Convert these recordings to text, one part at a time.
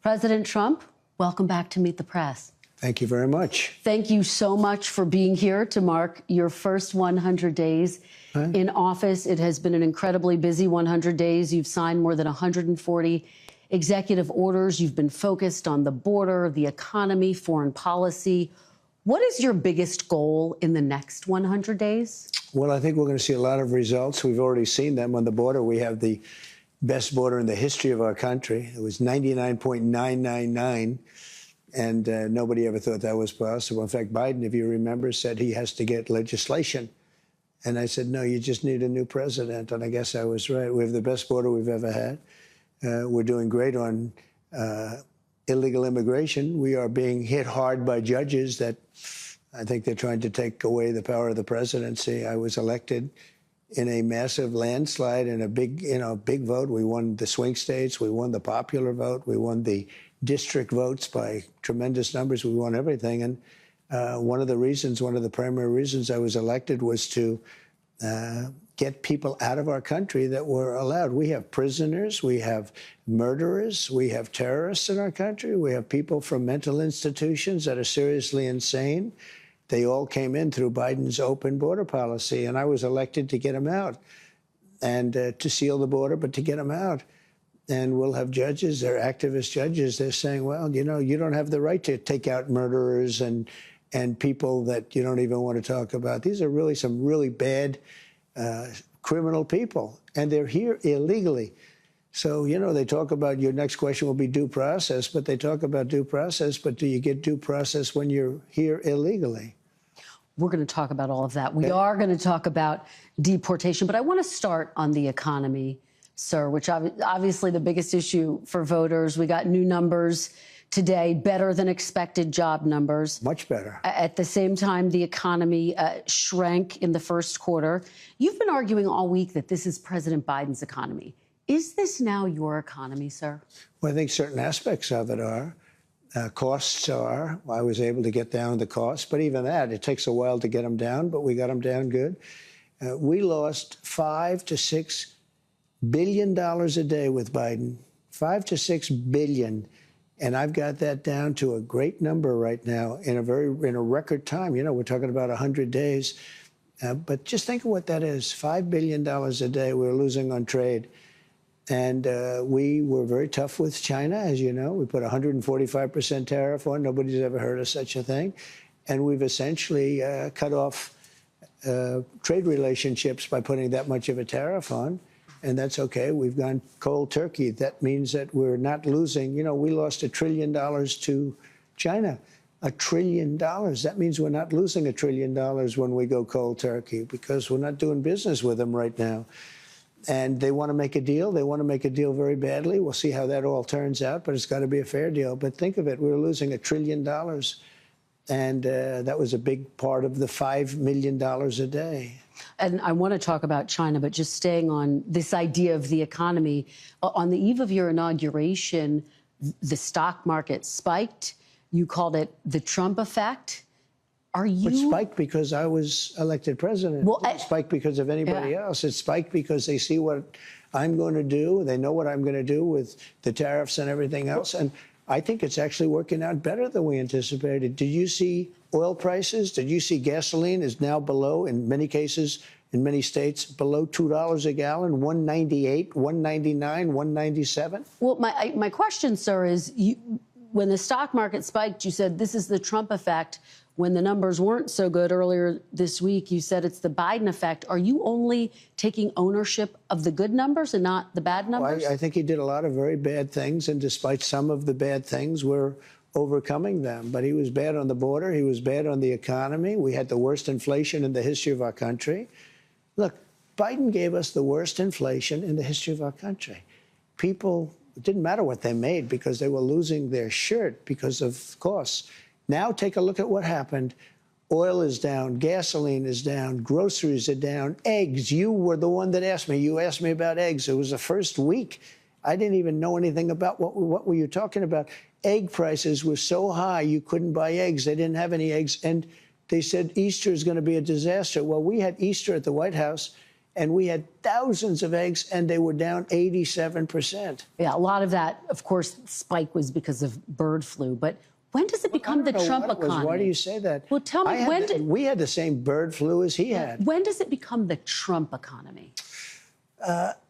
President Trump, welcome back to Meet the Press. Thank you very much. Thank you so much for being here to mark your first 100 days in office. It has been an incredibly busy 100 days. You've signed more than 140 executive orders. You've been focused on the border, the economy, foreign policy. What is your biggest goal in the next 100 days? Well, I think we're going to see a lot of results. We've already seen them on the border. We have the best border in the history of our country. It was 99.999, and nobody ever thought that was possible. In fact, Biden, if you remember, said he has to get legislation. And I said, no, you just need a new president. And I guess I was right. We have the best border we've ever had. We're doing great on illegal immigration. We are being hit hard by judges that I think they're trying to take away the power of the presidency. I was elected in a massive landslide and a big vote. We won the swing states. We won the popular vote. We won the district votes by tremendous numbers. We won everything. And one of the primary reasons I was elected was to get people out of our country that were allowed. We have prisoners, we have murderers, we have terrorists in our country, we have people from mental institutions that are seriously insane. They all came in through Biden's open border policy, and I was elected to get them out and to seal the border, but to get them out. And we'll have judges, they're activist judges, they're saying, well, you know, you don't have the right to take out murderers and people that you don't even want to talk about. These are really some really bad criminal people, and they're here illegally. So, you know, they talk about your next question will be due process, but they talk about due process, but do you get due process when you're here illegally? We're going to talk about all of that. We are going to talk about deportation, but I want to start on the economy, sir, which obviously the biggest issue for voters. We got new numbers today, better than expected job numbers. Much better. At the same time, the economy shrank in the first quarter. You've been arguing all week that this is President Biden's economy. Is this now your economy, sir? Well, I think certain aspects of it are. Costs are. I was able to get down the costs, but even that, it takes a while to get them down, but we got them down good. We lost $5 to $6 billion a day with Biden. $5 to $6 billion. And I've got that down to a great number right now in a record time. You know, we're talking about 100 days. But just think of what that is. $5 billion a day we're losing on trade. And we were very tough with China, as you know. We put 145% tariff on. Nobody's ever heard of such a thing. And we've essentially cut off trade relationships by putting that much of a tariff on. And that's okay. We've gone cold turkey. That means that we're not losing. You know, we lost $1 trillion to China. $1 trillion. That means we're not losing $1 trillion when we go cold turkey because we're not doing business with them right now. And they want to make a deal. They want to make a deal very badly. We'll see how that all turns out, but it's got to be a fair deal. But think of it. We were losing $1 trillion. And that was a big part of the $5 million a day. And I want to talk about China, but just staying on this idea of the economy. On the eve of your inauguration, the stock market spiked. You called it the Trump effect. It spiked because I was elected president. Well, it spiked because of anybody else. It spiked because they see what I'm going to do. They know what I'm going to do with the tariffs and everything else. And I think it's actually working out better than we anticipated. Did you see oil prices? Did you see gasoline is now below, in many cases, in many states, below $2 a gallon, $1.98, $1.99, $1.97? Well, my question, sir, is when the stock market spiked, you said this is the Trump effect. When the numbers weren't so good earlier this week, you said it's the Biden effect. Are you only taking ownership of the good numbers and not the bad numbers? Well, I think he did a lot of very bad things, and despite some of the bad things, we're overcoming them. But he was bad on the border. He was bad on the economy. We had the worst inflation in the history of our country. Look, Biden gave us the worst inflation in the history of our country. People, it didn't matter what they made because they were losing their shirt because of costs. Now take a look at what happened. Oil is down, gasoline is down, groceries are down, eggs. You were the one that asked me. You asked me about eggs. It was the first week. I didn't even know anything about what were you talking about. Egg prices were so high you couldn't buy eggs. They didn't have any eggs. And they said Easter is going to be a disaster. Well, we had Easter at the White House, and we had thousands of eggs, and they were down 87%. Yeah, a lot of that, of course, spike was because of bird flu. But when does it become the Trump economy? Why do you say that? Well, tell me, we had the same bird flu as he had. When does it become the Trump economy?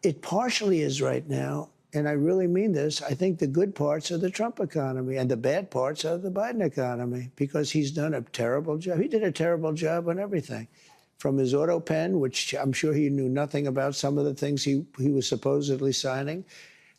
It partially is right now, and I really mean this. I think the good parts are the Trump economy, and the bad parts are the Biden economy, because he's done a terrible job. He did a terrible job on everything. From his auto pen, which I'm sure he knew nothing about some of the things he was supposedly signing,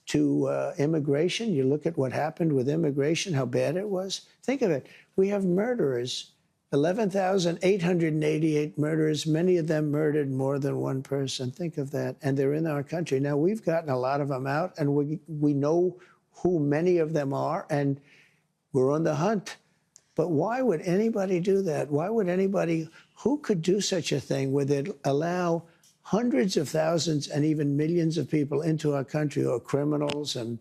to immigration. You look at what happened with immigration, how bad it was. Think of it. We have murderers, 11,888 murderers. Many of them murdered more than one person. Think of that. And they're in our country. Now, we've gotten a lot of them out, and we know who many of them are, and we're on the hunt. But why would anybody do that? Why would anybody, who could do such a thing where they'd allow hundreds of thousands and even millions of people into our country who are criminals and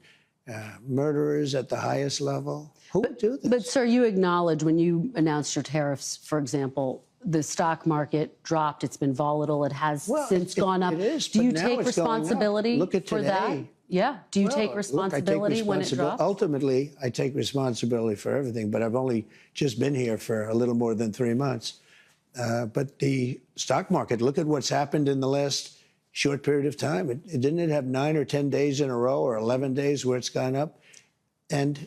murderers at the highest level? Who would do this? But, sir, you acknowledge when you announced your tariffs, for example, the stock market dropped. It's been volatile. It has since gone up. It is, do you but now take it's going up. responsibility Look at for today. that? Yeah. Do you take responsibility when it drops? Ultimately, I take responsibility for everything, but I've only just been here for a little more than 3 months. But the stock market, look at what's happened in the last short period of time. Didn't it have 9 or 10 days in a row, or 11 days where it's gone up? And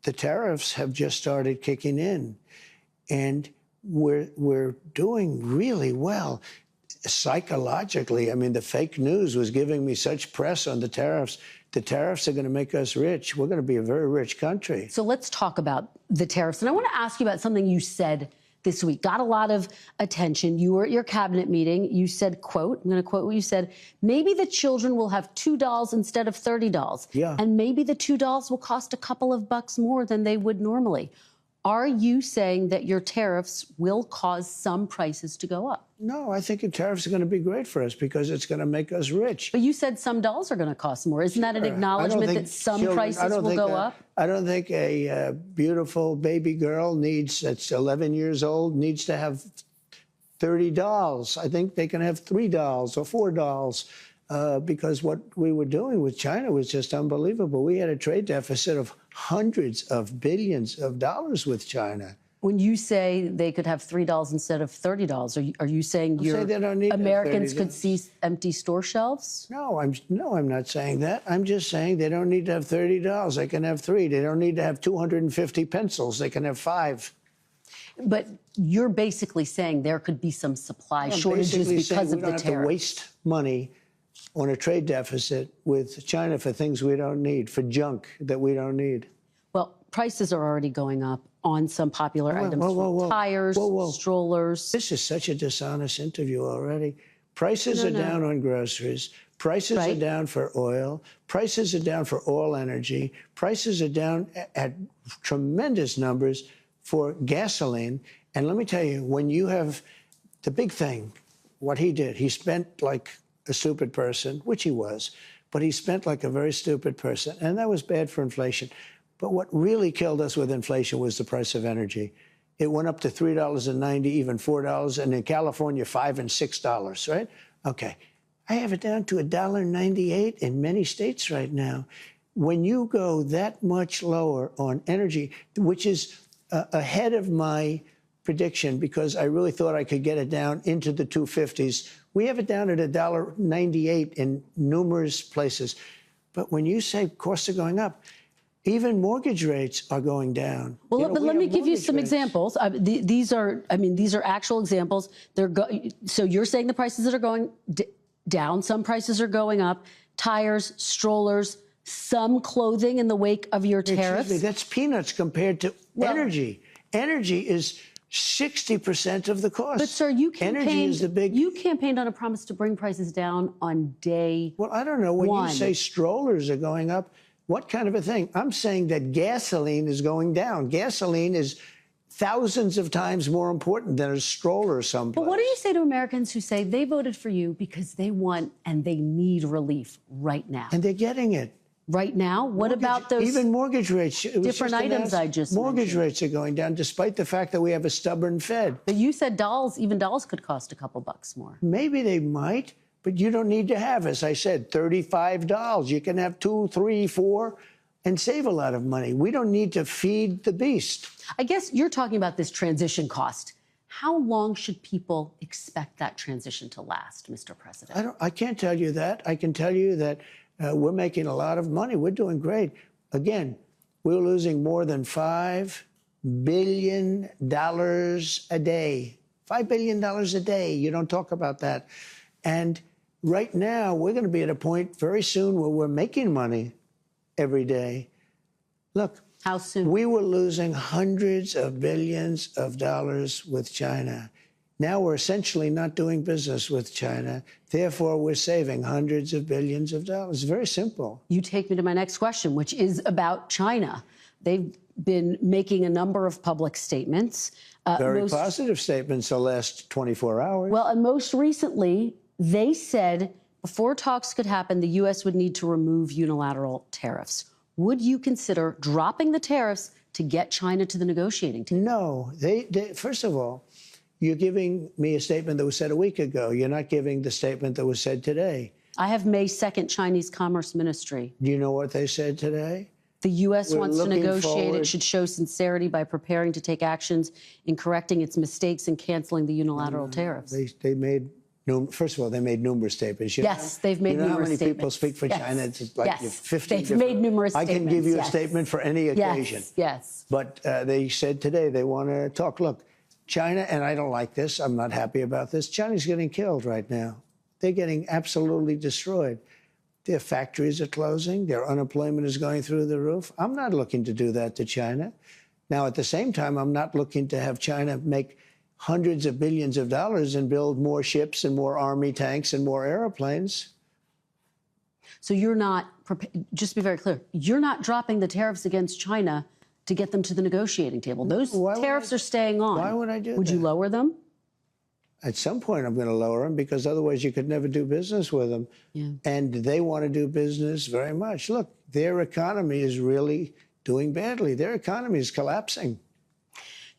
the tariffs have just started kicking in. And we're doing really well. Psychologically, I mean, the fake news was giving me such press on the tariffs. The tariffs are going to make us rich. We're going to be a very rich country. So let's talk about the tariffs. And I want to ask you about something you said this week. Got a lot of attention. You were at your cabinet meeting. You said, quote, I'm going to quote what you said, maybe the children will have $2 instead of $30. Yeah. And maybe the $2 will cost a couple of bucks more than they would normally. Are you saying that your tariffs will cause some prices to go up? No, I think the tariffs are going to be great for us because it's going to make us rich. But you said some dolls are going to cost more. Isn't that an acknowledgement that some prices will go up? I don't think a beautiful baby girl that's 11 years old needs to have 30 dolls. I think they can have 3 dolls or 4 dolls because what we were doing with China was just unbelievable. We had a trade deficit of hundreds of billions of dollars with China. When you say they could have $3 instead of $30, are you saying Americans could see empty store shelves? No, I'm not saying that. I'm just saying they don't need to have $30. They can have 3. They don't need to have 250 pencils. They can have 5. But you're basically saying there could be some supply shortages because of the tariffs. We don't have to waste money on a trade deficit with China for things we don't need, for junk that we don't need. Well, prices are already going up on some popular items, tires, strollers. This is such a dishonest interview already. Prices are down on groceries. Prices are down for oil. Prices are down for all energy. Prices are down at tremendous numbers for gasoline. And let me tell you, when you have the big thing, what he did, he spent like a stupid person, which he was, but he spent like a very stupid person. And that was bad for inflation. But what really killed us with inflation was the price of energy. It went up to $3.90, even $4, and in California, $5 and $6, right? Okay. I have it down to $1.98 in many states right now. When you go that much lower on energy, which is ahead of my prediction because I really thought I could get it down into the 250s. We have it down at $1.98 in numerous places. But when you say costs are going up, even mortgage rates are going down. Well, but let me give you some examples. These are actual examples. So you're saying the prices that are going down, some prices are going up. Tires, strollers, some clothing in the wake of your tariffs. Excuse me, that's peanuts compared to energy. Energy is 60% of the cost. But, sir, you campaigned, you campaigned on a promise to bring prices down on day Well, I don't know. When one. You say strollers are going up, what kind of a thing? I'm saying that gasoline is going down. Gasoline is thousands of times more important than a stroller someplace. But what do you say to Americans who say they voted for you because they want and they need relief right now? And they're getting it. Right now? What about those even mortgage rates? different items I just Mortgage mentioned? rates are going down despite the fact that we have a stubborn Fed. But you said even dolls could cost a couple bucks more. Maybe they might, But you don't need to have, as I said, $35. You can have 2, 3, 4 and save a lot of money. We don't need to feed the beast. I guess you're talking about this transition cost. How long should people expect that transition to last, Mr. President? I can't tell you that. I can tell you that we're making a lot of money. We're doing great. Again, we're losing more than $5 billion a day. $5 billion a day. You don't talk about that. And right now, we're going to be at a point very soon where we're making money every day. Look. How soon? We were losing hundreds of billions of dollars with China. Now we're essentially not doing business with China. Therefore, we're saving hundreds of billions of dollars. Very simple. You take me to my next question, which is about China. They've been making a number of public statements. Very positive statements the last 24 hours. Well, and most recently, they said before talks could happen, the U.S. would need to remove unilateral tariffs. Would you consider dropping the tariffs to get China to the negotiating table? No. First of all, you're giving me a statement that was said a week ago. You're not giving the statement that was said today. I have May 2nd Chinese Commerce Ministry. Do you know what they said today? The U.S. wants to negotiate. It should show sincerity by preparing to take actions in correcting its mistakes and canceling the unilateral tariffs. They made... First of all, they made numerous statements. Yes, they've made numerous statements. You know how many people speak for China? It's like 50 they've made numerous statements. I can give you a statement for any occasion. Yes. But they said today they want to talk. Look, China, and I don't like this. I'm not happy about this. China's getting killed right now. They're getting absolutely destroyed. Their factories are closing. Their unemployment is going through the roof. I'm not looking to do that to China. Now, at the same time, I'm not looking to have China make hundreds of billions of dollars and build more ships and more army tanks and more airplanes. So you're not, just to be very clear, you're not dropping the tariffs against China to get them to the negotiating table. Those tariffs are staying on. Why would I do that? Would you lower them? At some point, I'm going to lower them because otherwise you could never do business with them. Yeah. And they want to do business very much. Look, their economy is really doing badly. Their economy is collapsing.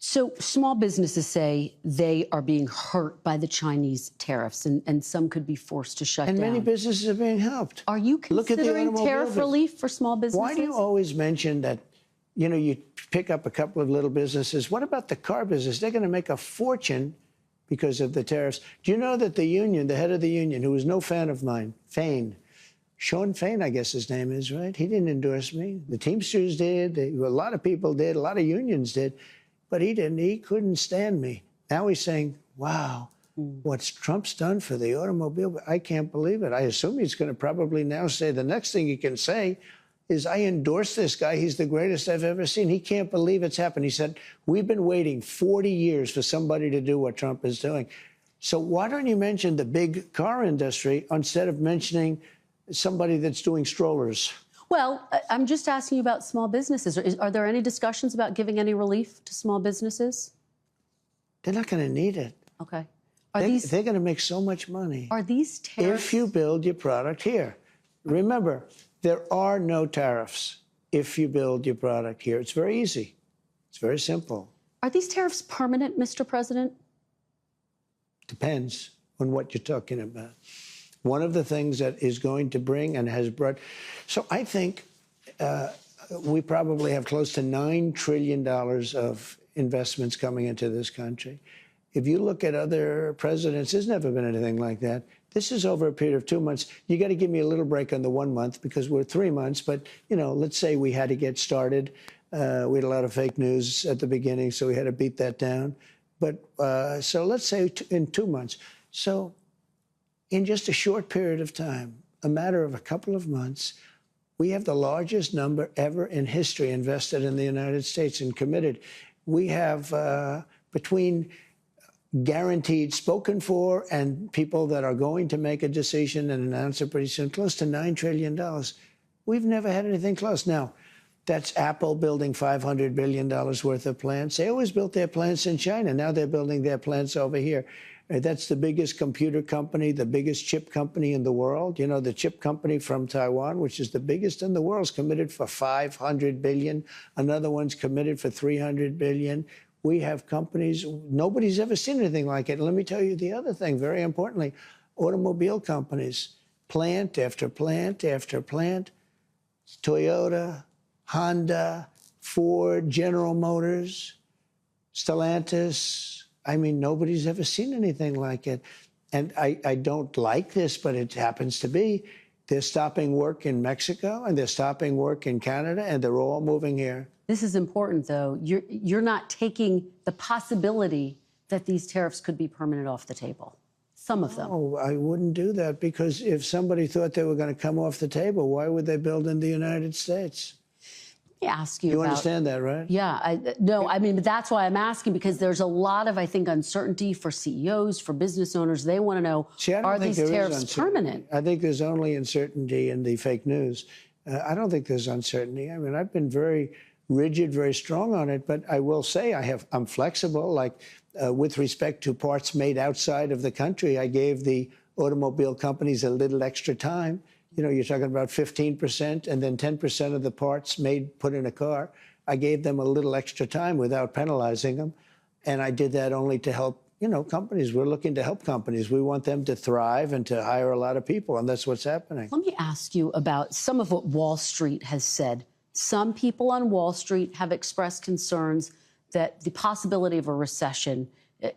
So small businesses say they are being hurt by the Chinese tariffs, and some could be forced to shut down. And many businesses are being helped. Are you considering tariff relief for small businesses? Why do you always mention that, you know, you pick up a couple of little businesses? What about the car business? They're going to make a fortune because of the tariffs. Do you know that the union, the head of the union, who was no fan of mine, Sean Fain, I guess his name is, right? He didn't endorse me. The Teamsters did. A lot of people did. A lot of unions did. But he didn't. He couldn't stand me. Now he's saying, wow, what's Trump's done for the automobile? I can't believe it. I assume he's going to probably now say the next thing he can say is, I endorse this guy. He's the greatest I've ever seen. He can't believe it's happened. He said, we've been waiting 40 years for somebody to do what Trump is doing. So why don't you mention the big car industry instead of mentioning somebody that's doing strollers? Well, I'm just asking you about small businesses. Are there any discussions about giving any relief to small businesses? They're not going to need it. Okay. They're going to make so much money. Are these tariffs? If you build your product here. Remember, there are no tariffs if you build your product here. It's very easy. It's very simple. Are these tariffs permanent, Mr. President? Depends on what you're talking about. One of the things that is going to bring and has brought... So I think we probably have close to $9 trillion of investments coming into this country. If you look at other presidents, there's never been anything like that. This is over a period of 2 months. You got to give me a little break on the 1 month because we're 3 months. But, you know, let's say we had to get started. We had a lot of fake news at the beginning, so we had to beat that down. But so let's say in 2 months. So in just a short period of time, a matter of a couple of months, we have the largest number ever in history invested in the United States and committed. We have between guaranteed spoken for and people that are going to make a decision and announce it pretty soon, close to $9 trillion. We've never had anything close. Now, that's Apple building $500 billion worth of plants. They always built their plants in China. Now they're building their plants over here. That's the biggest computer company, the biggest chip company in the world. You know, the chip company from Taiwan, which is the biggest in the world, is committed for $500 billion. Another one's committed for $300 billion. We have companies, nobody's ever seen anything like it. And let me tell you the other thing, very importantly, automobile companies, plant after plant after plant, Toyota, Honda, Ford, General Motors, Stellantis. I mean, nobody's ever seen anything like it. And I don't like this, but it happens to be. They're stopping work in Mexico, and they're stopping work in Canada, and they're all moving here. This is important, though. You're not taking the possibility that these tariffs could be permanent off the table. Some of them. Oh, I wouldn't do that, because if somebody thought they were going to come off the table, why would they build in the United States? Let me ask you You about, understand that, right? Yeah, no, I mean, but that's why I'm asking, because there's a lot of, I think, uncertainty for CEOs, for business owners. They want to know, are these tariffs permanent? I think there's only uncertainty in the fake news. I don't think there's uncertainty. I mean, I've been very rigid, very strong on it, but I will say I'm flexible. Like with respect to parts made outside of the country, I gave the automobile companies a little extra time. You know, you're talking about 15% and then 10% of the parts put in a car. I gave them a little extra time without penalizing them. And I did that only to help, you know, companies. We're looking to help companies. We want them to thrive and to hire a lot of people. And that's what's happening. Let me ask you about some of what Wall Street has said. Some people on Wall Street have expressed concerns that the possibility of a recession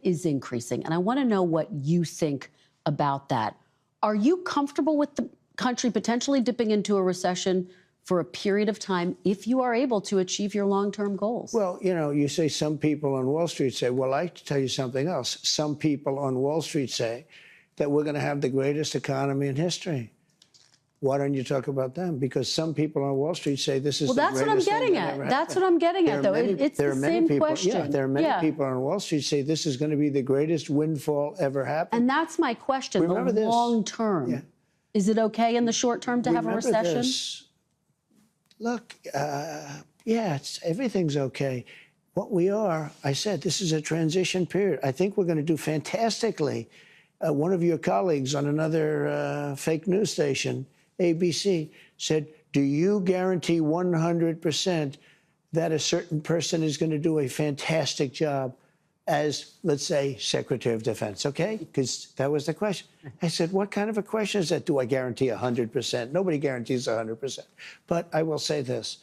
is increasing. And I want to know what you think about that. Are you comfortable with the country potentially dipping into a recession for a period of time if you are able to achieve your long-term goals? Well, you know, you say some people on Wall Street say, well, I tell you something else. Some people on Wall Street say that we're going to have the greatest economy in history. Why don't you talk about them? Because some people on Wall Street say this is the greatest thing that ever happened. Well, that's what I'm getting at. That's what I'm getting at, though. It's the same question. Yeah, there are many people on Wall Street say this is going to be the greatest windfall ever happened. And that's my question, Remember the this. long term. Yeah. Is it okay in the short term to have a recession? This. Look, yeah, everything's okay. What we are, I said, this is a transition period. I think we're going to do fantastically. One of your colleagues on another fake news station, ABC, said, do you guarantee 100% that a certain person is going to do a fantastic job as, let's say, Secretary of Defense, okay? Because that was the question. I said, what kind of a question is that? Do I guarantee 100%? Nobody guarantees 100%. But I will say this.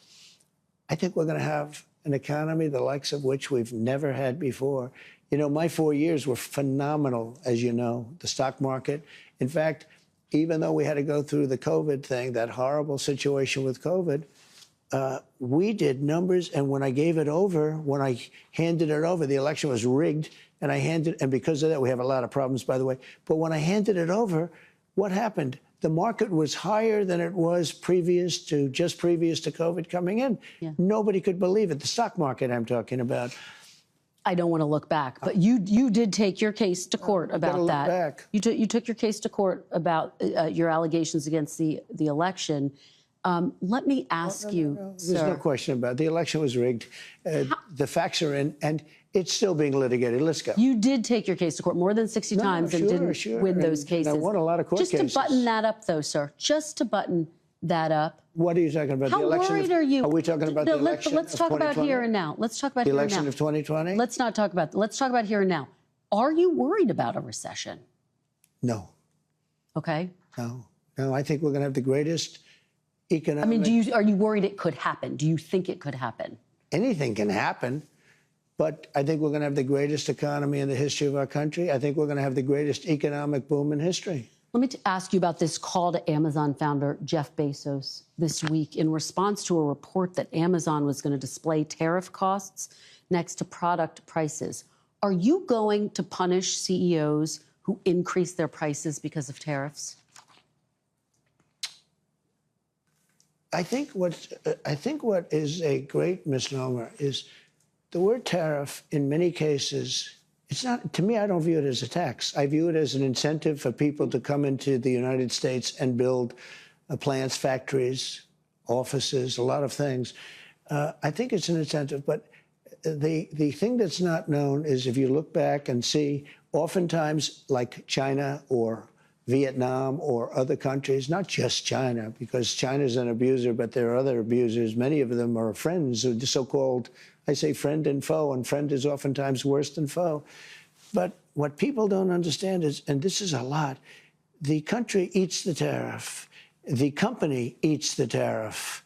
I think we're going to have an economy the likes of which we've never had before. You know, my 4 years were phenomenal, as you know, the stock market. In fact, even though we had to go through the COVID thing, that horrible situation with COVID, we did numbers, and when I gave it over, when I handed it over, the election was rigged, and because of that, we have a lot of problems, by the way. But when I handed it over, what happened? The market was higher than it was just previous to COVID coming in. Yeah. Nobody could believe it. The stock market I'm talking about. I don't want to look back, but you did take your case to court about that. Back. You took your case to court about your allegations against the election. Let me ask you, There's no question about it. The election was rigged. The facts are in, and it's still being litigated. Let's go. You did take your case to court more than 60 times and didn't win those cases. I won a lot of court cases. Just to button that up, though, sir. Just to button that up. What are you talking about? How the election worried are you? Are we talking about the election let's talk about here and now. Let's talk about the here and now. election of 2020? Let's not talk about. Let's talk about here and now. Are you worried about a recession? No. Okay. No. I think we're going to have the greatest economic. I mean, are you worried it could happen? Do you think it could happen? Anything can happen, but I think we're going to have the greatest economy in the history of our country. I think we're going to have the greatest economic boom in history. Let me ask you about this call to Amazon founder Jeff Bezos this week in response to a report that Amazon was going to display tariff costs next to product prices. Are you going to punish CEOs who increase their prices because of tariffs? I think what is a great misnomer is the word tariff in many cases. It's not, to me, I don't view it as a tax. I view it as an incentive for people to come into the United States and build plants, factories, offices, a lot of things. I think it's an incentive, but the thing that's not known is if you look back and see, oftentimes like China or Vietnam or other countries, not just China, because China's an abuser, but there are other abusers. Many of them are friends, the so-called, I say friend and foe, and friend is oftentimes worse than foe. But what people don't understand is, and this is a lot, the country eats the tariff, the company eats the tariff,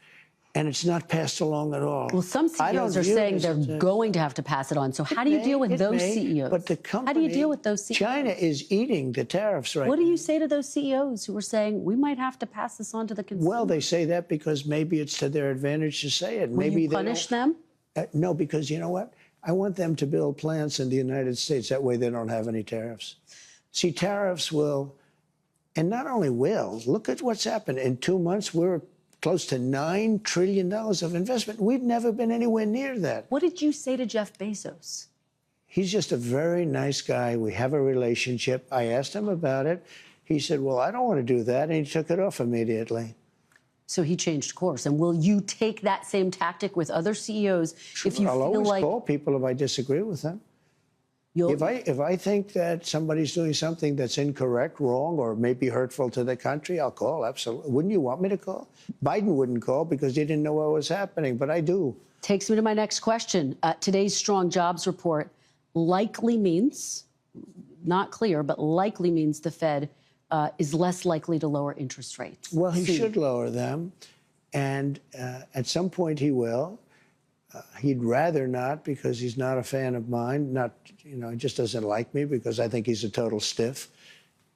and it's not passed along at all. Well, some CEOs are saying they're going to have to pass it on. So how do you deal with those CEOs? But the company, how do you deal with those CEOs? China is eating the tariffs right now. What do you say to those CEOs who are saying, we might have to pass this on to the consumer? Well, they say that because maybe it's to their advantage to say it. Will you punish them? No, because you know what? I want them to build plants in the United States. That way they don't have any tariffs. See, tariffs will, and not only will, look at what's happened. In 2 months, we're close to $9 trillion of investment. We've never been anywhere near that. What did you say to Jeff Bezos? He's just a very nice guy. We have a relationship. I asked him about it. He said, well, I don't want to do that. And he took it off immediately. So he changed course. And will you take that same tactic with other CEOs if you I'll feel always like... call people if I disagree with them. If I think that somebody's doing something that's incorrect, wrong, or maybe hurtful to the country, I'll call, absolutely. Wouldn't you want me to call? Biden wouldn't call because he didn't know what was happening, but I do. Takes me to my next question. Today's strong jobs report likely means, not clear, but likely means the Fed is less likely to lower interest rates. Well, he should lower them, and at some point he will. He'd rather not because he's not a fan of mine. He just doesn't like me because I think he's a total stiff.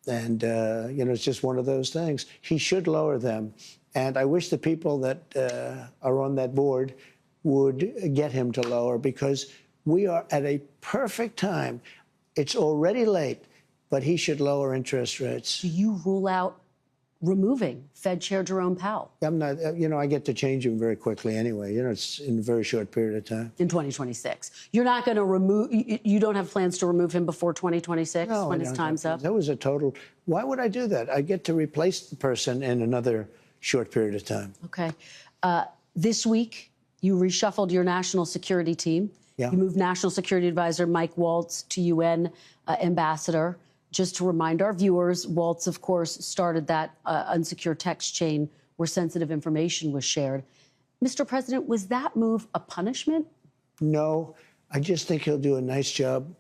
And, it's just one of those things. He should lower them. And I wish the people that are on that board would get him to lower because we are at a perfect time. It's already late, but he should lower interest rates. Do you rule out removing Fed Chair Jerome Powell? I'm not, I get to change him very quickly anyway. It's in a very short period of time. In 2026. You're not going to remove, you don't have plans to remove him before 2026 when his time's up? That was a total, why would I do that? I get to replace the person in another short period of time. Okay. This week, you reshuffled your national security team. Yeah. You moved National Security Advisor Mike Waltz to UN ambassador. Just to remind our viewers, Waltz, of course, started that unsecured text chain where sensitive information was shared. Mr. President, was that move a punishment? No, I just think he'll do a nice job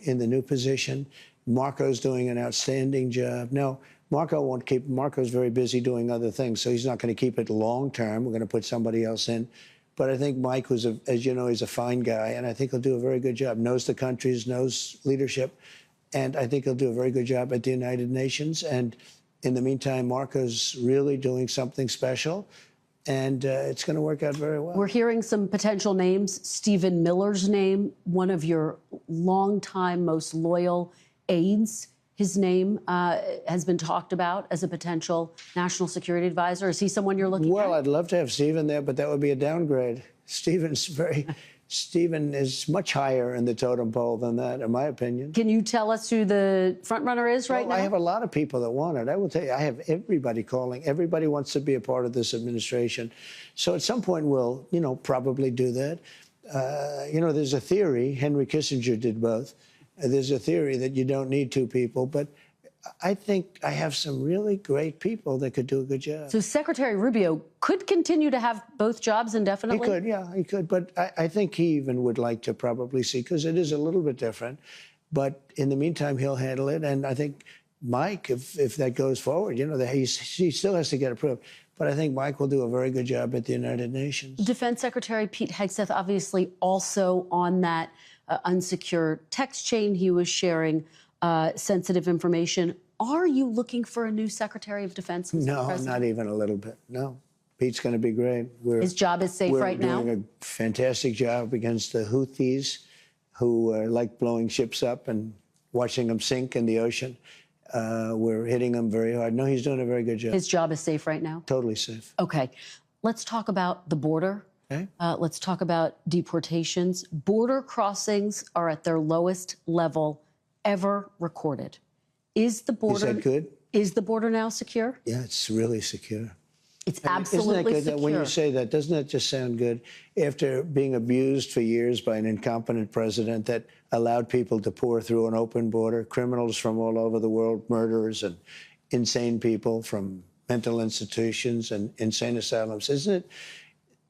in the new position. Marco's doing an outstanding job. No, Marco won't keep, Marco's very busy doing other things, so he's not going to keep it long term. We're going to put somebody else in. But I think Mike, who's, as you know, he's a fine guy, and I think he'll do a very good job. Knows the countries, knows leadership. And I think he'll do a very good job at the United Nations. And in the meantime, Marco's really doing something special. And it's going to work out very well. We're hearing some potential names. Stephen Miller's name, one of your longtime, most loyal aides. His name has been talked about as a potential national security advisor. Is he someone you're looking at? Well, I'd love to have Stephen there, but that would be a downgrade. Stephen is much higher in the totem pole than that, in my opinion. Can you tell us who the front runner is right now? I have a lot of people that want it. I will tell you, I have everybody calling. Everybody wants to be a part of this administration. So at some point, we'll, probably do that. There's a theory, Henry Kissinger did both. There's a theory that you don't need two people, but I think I have some really great people that could do a good job. So Secretary Rubio could continue to have both jobs indefinitely? He could, yeah, he could. But I think he even would like to probably see, because it is a little bit different. But in the meantime, he'll handle it. And I think Mike, if that goes forward, he still has to get approved. But I think Mike will do a very good job at the United Nations. Defense Secretary Pete Hegseth, obviously also on that unsecured text chain. He was sharing sensitive information. Are you looking for a new Secretary of Defense, Mr. No, President? not even a little bit. No. Pete's going to be great. His job is safe right now? We're doing a fantastic job against the Houthis, who like blowing ships up and watching them sink in the ocean. We're hitting them very hard. No, he's doing a very good job. His job is safe right now? Totally safe. Okay. Let's talk about the border. Okay. Let's talk about deportations. Border crossings are at their lowest level ever recorded. Is the border... Is that good? Is the border now secure? Yeah, it's really secure. It's absolutely isn't that good? secure. When you say that, doesn't that just sound good? After being abused for years by an incompetent president that allowed people to pour through an open border, criminals from all over the world, murderers and insane people from mental institutions and insane asylums, isn't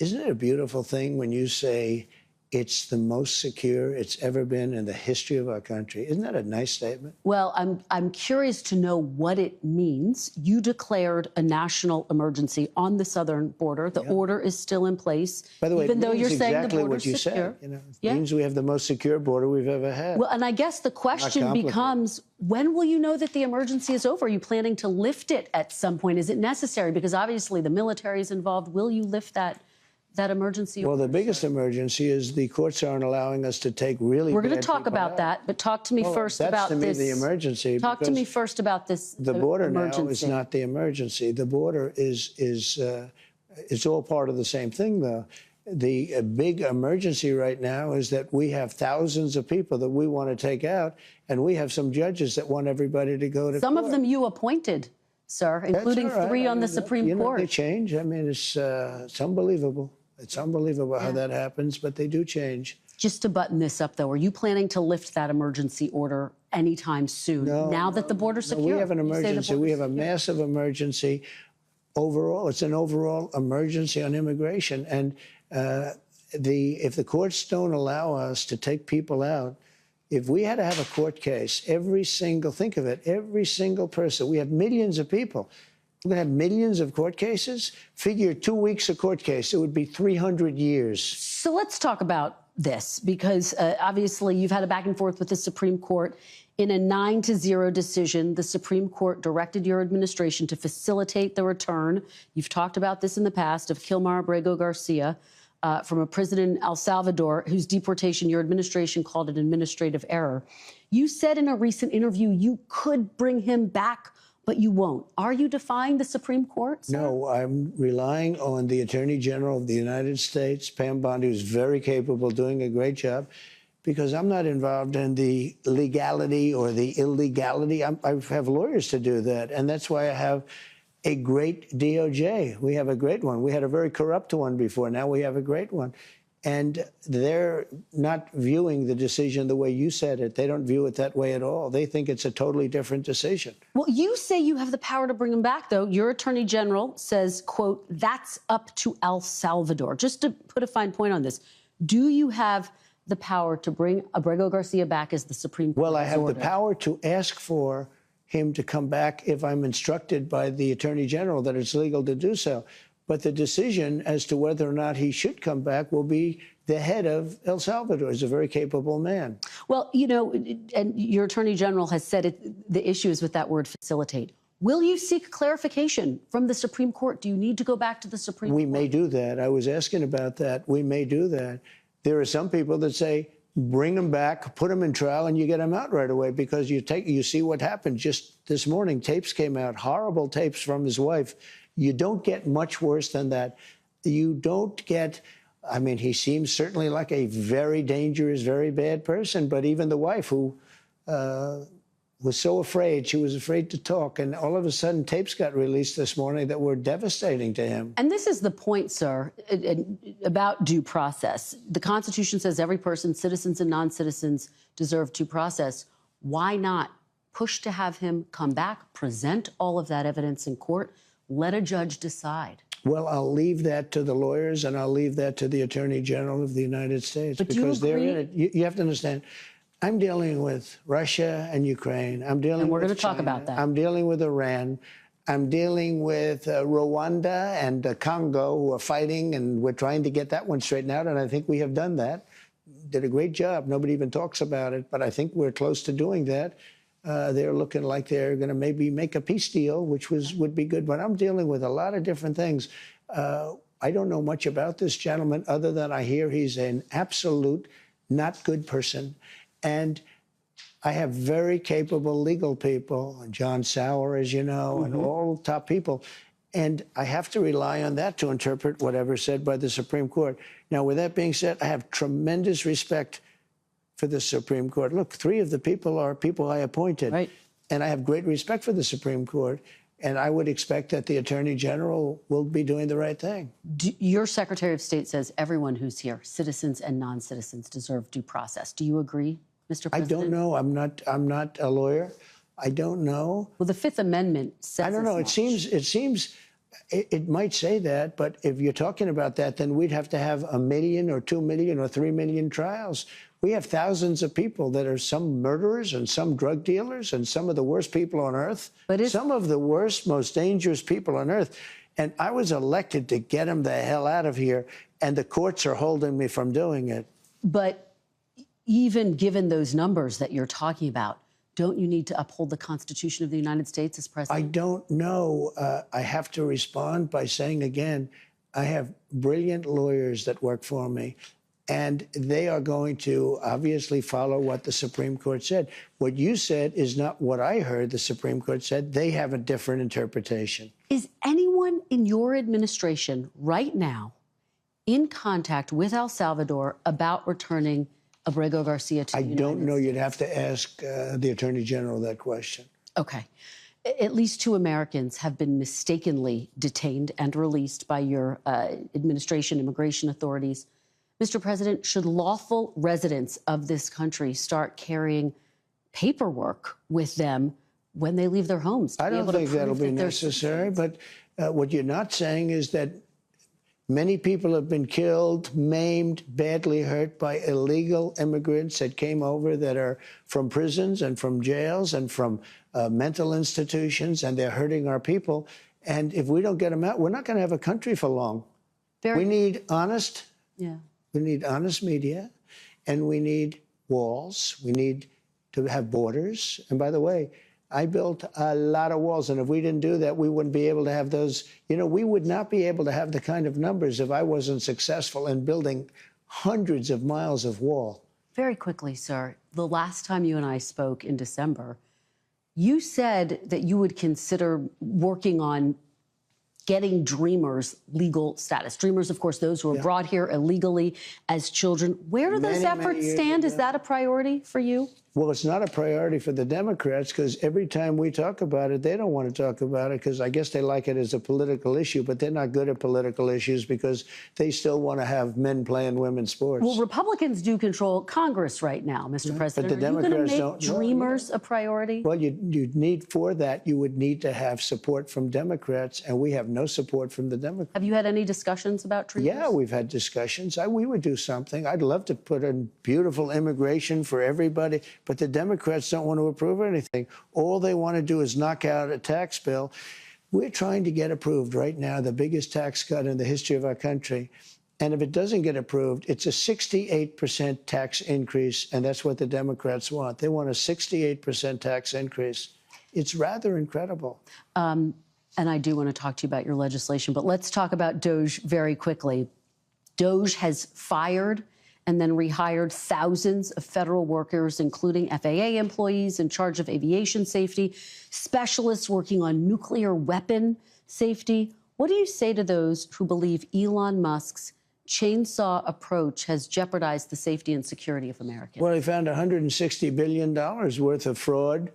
it a beautiful thing when you say it's the most secure it's ever been in the history of our country. Isn't that a nice statement? Well, I'm curious to know what it means. You declared a national emergency on the southern border. The order is still in place. By the way, even though you're saying exactly the border's what you secure. said. It means we have the most secure border we've ever had. Well, and I guess the question becomes, when will you know that the emergency is over? Are you planning to lift it at some point? Is it necessary? Because obviously the military is involved. Will you lift that emergency? Well, the biggest emergency is the courts aren't allowing us to take really We're going to bad talk people about out. that, but talk to me first about That's to me this. the emergency. Talk to me first about this. The border emergency. now is not the emergency. The border is it's all part of the same thing, though. The big emergency right now is that we have thousands of people that we want to take out, and we have some judges that want everybody to go to Some court. of them you appointed, sir, including That's all right. 3 on the Supreme Court. They change. I mean, it's unbelievable. It's unbelievable how that happens, but they do change. Just to button this up, though, are you planning to lift that emergency order anytime soon, now that the border's secure? We have an emergency. We have a massive emergency overall. It's an overall emergency on immigration. And if the courts don't allow us to take people out, if we had to have a court case, think of it, every single person, we have millions of people. We're going to have millions of court cases. Figure 2 weeks a court case, it would be 300 years. So let's talk about this, because obviously you've had a back and forth with the Supreme Court. In a 9-0 decision, the Supreme Court directed your administration to facilitate the return, you've talked about this in the past, of Kilmar Abrego Garcia from a prison in El Salvador, whose deportation your administration called an administrative error. You said in a recent interview you could bring him back, but you won't. Are you defying the Supreme Court, sir? No, I'm relying on the Attorney General of the United States, Pam Bondi, who's very capable, doing a great job, because I'm not involved in the legality or the illegality. I have lawyers to do that, and that's why I have a great DOJ. We have a great one. We had a very corrupt one before. Now we have a great one. And they're not viewing the decision the way you said it. They don't view it that way at all. They think it's a totally different decision. Well, you say you have the power to bring him back, though. Your attorney general says, quote, that's up to El Salvador. Just to put a fine point on this, do you have the power to bring Abrego Garcia back as the Supreme Court? Well, I have the power to ask for him to come back if I'm instructed by the attorney general that it's legal to do so. But the decision as to whether or not he should come back will be the head of El Salvador. He's a very capable man. Well, you know, and your attorney general has said the issue is with that word facilitate. Will you seek clarification from the Supreme Court? Do you need to go back to the Supreme Court? We may do that. I was asking about that. We may do that. There are some people that say, bring him back, put him in trial, and you get him out right away, because you see what happened just this morning. Tapes came out, horrible tapes from his wife. You don't get much worse than that. You don't get, I mean, he seems certainly like a very dangerous, very bad person, but even the wife, who was so afraid, she was afraid to talk, and all of a sudden tapes got released this morning that were devastating to him. And this is the point, sir, about due process. The Constitution says every person, citizens and non-citizens, deserve due process. Why not push to have him come back, present all of that evidence in court, let a judge decide? Well, I'll leave that to the lawyers, and I'll leave that to the Attorney General of the United States, but because they're in it. You have to understand, I'm dealing with Russia and Ukraine. I'm dealing and we're with going to talk China. about that. I'm dealing with Iran. I'm dealing with Rwanda and Congo, who are fighting, and we're trying to get that one straightened out, and I think we have done that. Did a great job. Nobody even talks about it, but I think we're close to doing that. They're looking like they're going to maybe make a peace deal, which would be good. But I'm dealing with a lot of different things. I don't know much about this gentleman other than I hear he's an absolute not good person. And I have very capable legal people, John Sauer, as you know, and all top people. And I have to rely on that to interpret whatever's said by the Supreme Court. Now, with that being said, I have tremendous respect for the Supreme Court. Look, 3 of the people are people I appointed. Right. And I have great respect for the Supreme Court. And I would expect that the Attorney General will be doing the right thing. Your Secretary of State says everyone who's here, citizens and non-citizens, deserve due process. Do you agree, Mr. President? I don't know. I'm not a lawyer. I don't know. Well, the Fifth Amendment says I don't know. It seems It might say that, but if you're talking about that, then we'd have to have 1 million or 2 million or 3 million trials. We have thousands of people that are some murderers and some drug dealers and some of the worst people on earth, some of the worst, most dangerous people on earth. And I was elected to get them the hell out of here, and the courts are holding me from doing it. But even given those numbers that you're talking about, don't you need to uphold the Constitution of the United States as president? I don't know. I have to respond by saying again, I have brilliant lawyers that work for me, and they are going to obviously follow what the Supreme Court said. What you said is not what I heard the Supreme Court said. They have a different interpretation. Is anyone in your administration right now in contact with El Salvador about returning Abrego Garcia to the United States? I don't know. You'd have to ask the Attorney General that question. Okay. At least 2 Americans have been mistakenly detained and released by your administration, immigration authorities. Mr. President, should lawful residents of this country start carrying paperwork with them when they leave their homes? I don't think that'll be necessary, but what you're not saying is that many people have been killed, maimed, badly hurt by illegal immigrants that came over that are from prisons and from jails and from mental institutions, and they're hurting our people. And if we don't get them out, we're not going to have a country for long. We need honest, we need honest media, and we need walls. We need to have borders. And by the way, I built a lot of walls, and if we didn't do that, we wouldn't be able to have those. You know, we would not be able to have the kind of numbers if I wasn't successful in building hundreds of miles of wall. Very quickly, sir, the last time you and I spoke in December, you said that you would consider working on getting Dreamers legal status. Dreamers, of course, those who were brought here illegally as children. Where do those efforts stand? Is that a priority for you? Well, it's not a priority for the Democrats because every time we talk about it, they don't want to talk about it because I guess they like it as a political issue, but they're not good at political issues because they still want to have men playing women's sports. Well, Republicans do control Congress right now, Mr. President. But the Democrats don't. Are you going to make Dreamers a priority? Well, you'd need for that, you would need to have support from Democrats, and we have no support from the Democrats. Have you had any discussions about Dreamers? Yeah, we've had discussions. We would do something. I'd love to put in beautiful immigration for everybody. But the Democrats don't want to approve anything. All they want to do is knock out a tax bill. We're trying to get approved right now the biggest tax cut in the history of our country. And if it doesn't get approved, it's a 68% tax increase, and that's what the Democrats want. They want a 68% tax increase. It's rather incredible. And I do want to talk to you about your legislation, but let's talk about DOJ very quickly. DOJ has fired and then rehired thousands of federal workers, including FAA employees in charge of aviation safety, specialists working on nuclear weapon safety. What do you say to those who believe Elon Musk's chainsaw approach has jeopardized the safety and security of Americans? Well, he found $160 billion worth of fraud,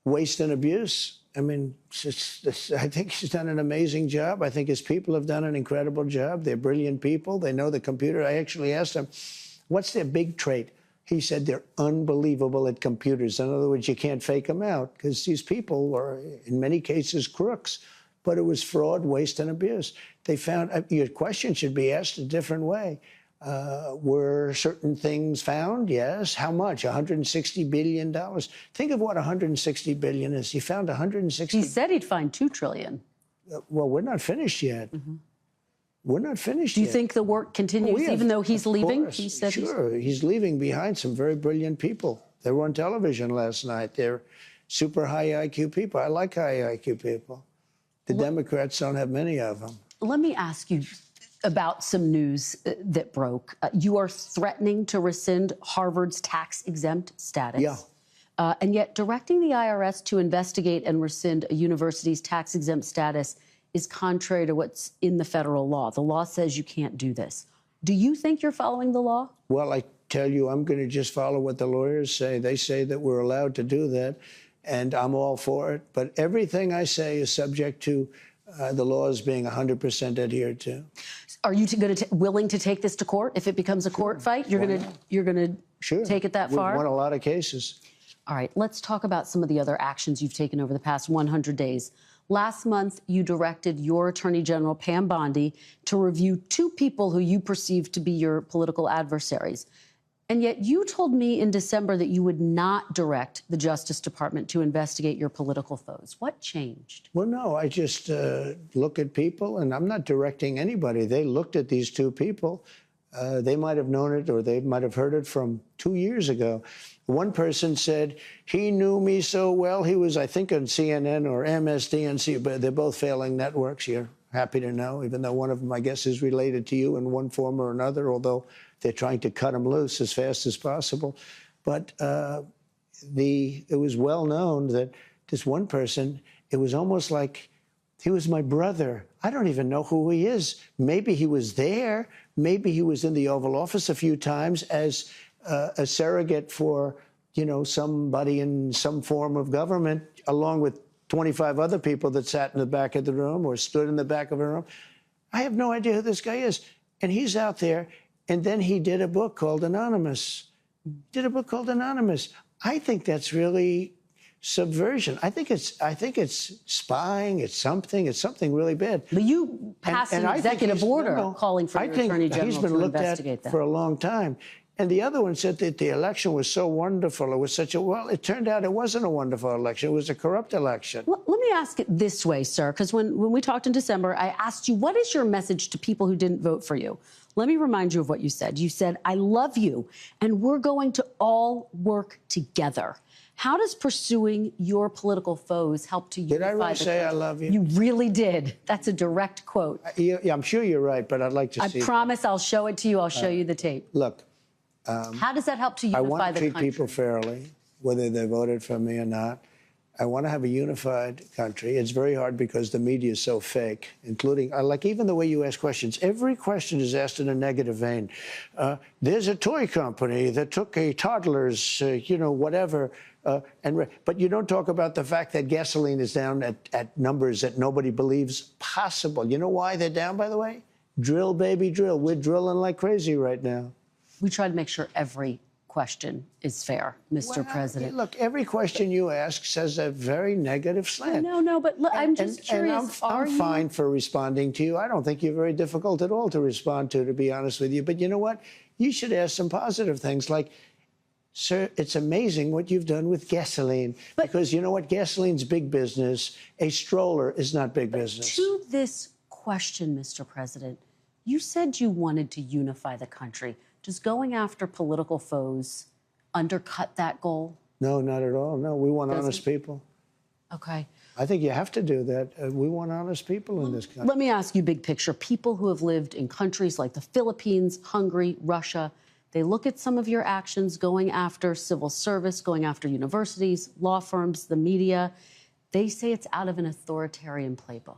waste, and abuse. I mean, I think he's done an amazing job. I think his people have done an incredible job. They're brilliant people. They know the computer. I actually asked him, what's their big trait? He said they're unbelievable at computers. In other words, you can't fake them out because these people are, in many cases, crooks. But it was fraud, waste, and abuse. They found your question should be asked a different way. Were certain things found? Yes. How much? $160 billion. Think of what $160 billion is. He found $160. He said he'd find $2 trillion. Well, we're not finished yet. We're not finished yet. Do you think the work continues even though he's leaving? He said sure. He's leaving behind some very brilliant people. They were on television last night. They're super high IQ people. I like high IQ people. The Democrats don't have many of them. Let me ask you about some news that broke. You are threatening to rescind Harvard's tax-exempt status. Yeah. And yet directing the IRS to investigate and rescind a university's tax-exempt status is contrary to what's in the federal law. The law says you can't do this. Do you think you're following the law? Well, I tell you, I'm going to just follow what the lawyers say. They say that we're allowed to do that, and I'm all for it. But everything I say is subject to the laws being 100% adhered to. Are you willing to take this to court if it becomes a court fight? You're going to take it that far? We've won a lot of cases. All right, let's talk about some of the other actions you've taken over the past 100 days. Last month, you directed your Attorney General, Pam Bondi, to review 2 people who you perceived to be your political adversaries. And yet you told me in December that you would not direct the Justice Department to investigate your political foes. What changed? Well, no, I just look at people, and I'm not directing anybody. They looked at these 2 people. They might have known it, or they might have heard it from 2 years ago. One person said, he knew me so well. He was, I think, on CNN or MSDNC, but they're both failing networks. You're happy to know, even though one of them, I guess, is related to you in one form or another, although they're trying to cut him loose as fast as possible. But it was well known that this one person, it was almost like he was my brother. I don't even know who he is. Maybe he was there. Maybe he was in the Oval Office a few times as a surrogate for, you know, somebody in some form of government, along with 25 other people that sat in the back of the room or stood in the back of a room. I have no idea who this guy is. And he's out there. And then he did a book called Anonymous. I think that's really subversion. I think it's spying. It's something really bad. But you passed an executive order calling for your Attorney General to investigate that. For a long time. And the other one said that the election was so wonderful. It was such a, well, it turned out it wasn't a wonderful election. It was a corrupt election. Well, let me ask it this way, sir, because when we talked in December, I asked you, what is your message to people who didn't vote for you? Let me remind you of what you said. You said, I love you, and we're going to all work together. How does pursuing your political foes help to unify the country? Did I really say I love you? You really did. That's a direct quote. Yeah, I'm sure you're right, but I'd like to see. I promise I'll show it to you. I'll show you the tape. Look. How does that help to unify the country? I want to treat people fairly, whether they voted for me or not. I want to have a unified country. It's very hard because the media is so fake, including, like, even the way you ask questions. Every question is asked in a negative vein. There's a toy company that took a toddler's, whatever, but you don't talk about the fact that gasoline is down at numbers that nobody believes possible. You know why they're down, by the way? Drill, baby, drill. We're drilling like crazy right now. We try to make sure every question is fair, Mr. President. Look, every question you ask says a very negative slant. No, but look, I'm just curious. I'm fine for responding to you. I don't think you're very difficult at all to respond to be honest with you. But you know what? You should ask some positive things like, sir, it's amazing what you've done with gasoline. Because you know what? Gasoline's big business. A stroller is not big business. To this question, Mr. President, you said you wanted to unify the country. Does going after political foes undercut that goal? No, not at all. No, we want honest people. Okay. I think you have to do that. We want honest people in this country. Let me ask you big picture. People who have lived in countries like the Philippines, Hungary, Russia, they look at some of your actions going after civil service, going after universities, law firms, the media. They say it's out of an authoritarian playbook.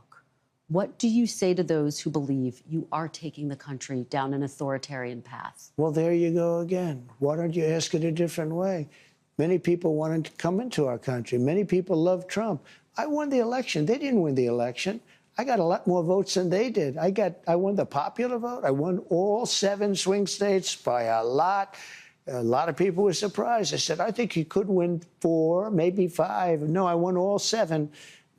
What do you say to those who believe you are taking the country down an authoritarian path? Well, there you go again. Why don't you ask it a different way? Many people wanted to come into our country. Many people love Trump. I won the election. They didn't win the election. I got a lot more votes than they did. I won the popular vote. I won all 7 swing states by a lot. A lot of people were surprised. I said, I think you could win 4, maybe 5. No, I won all 7,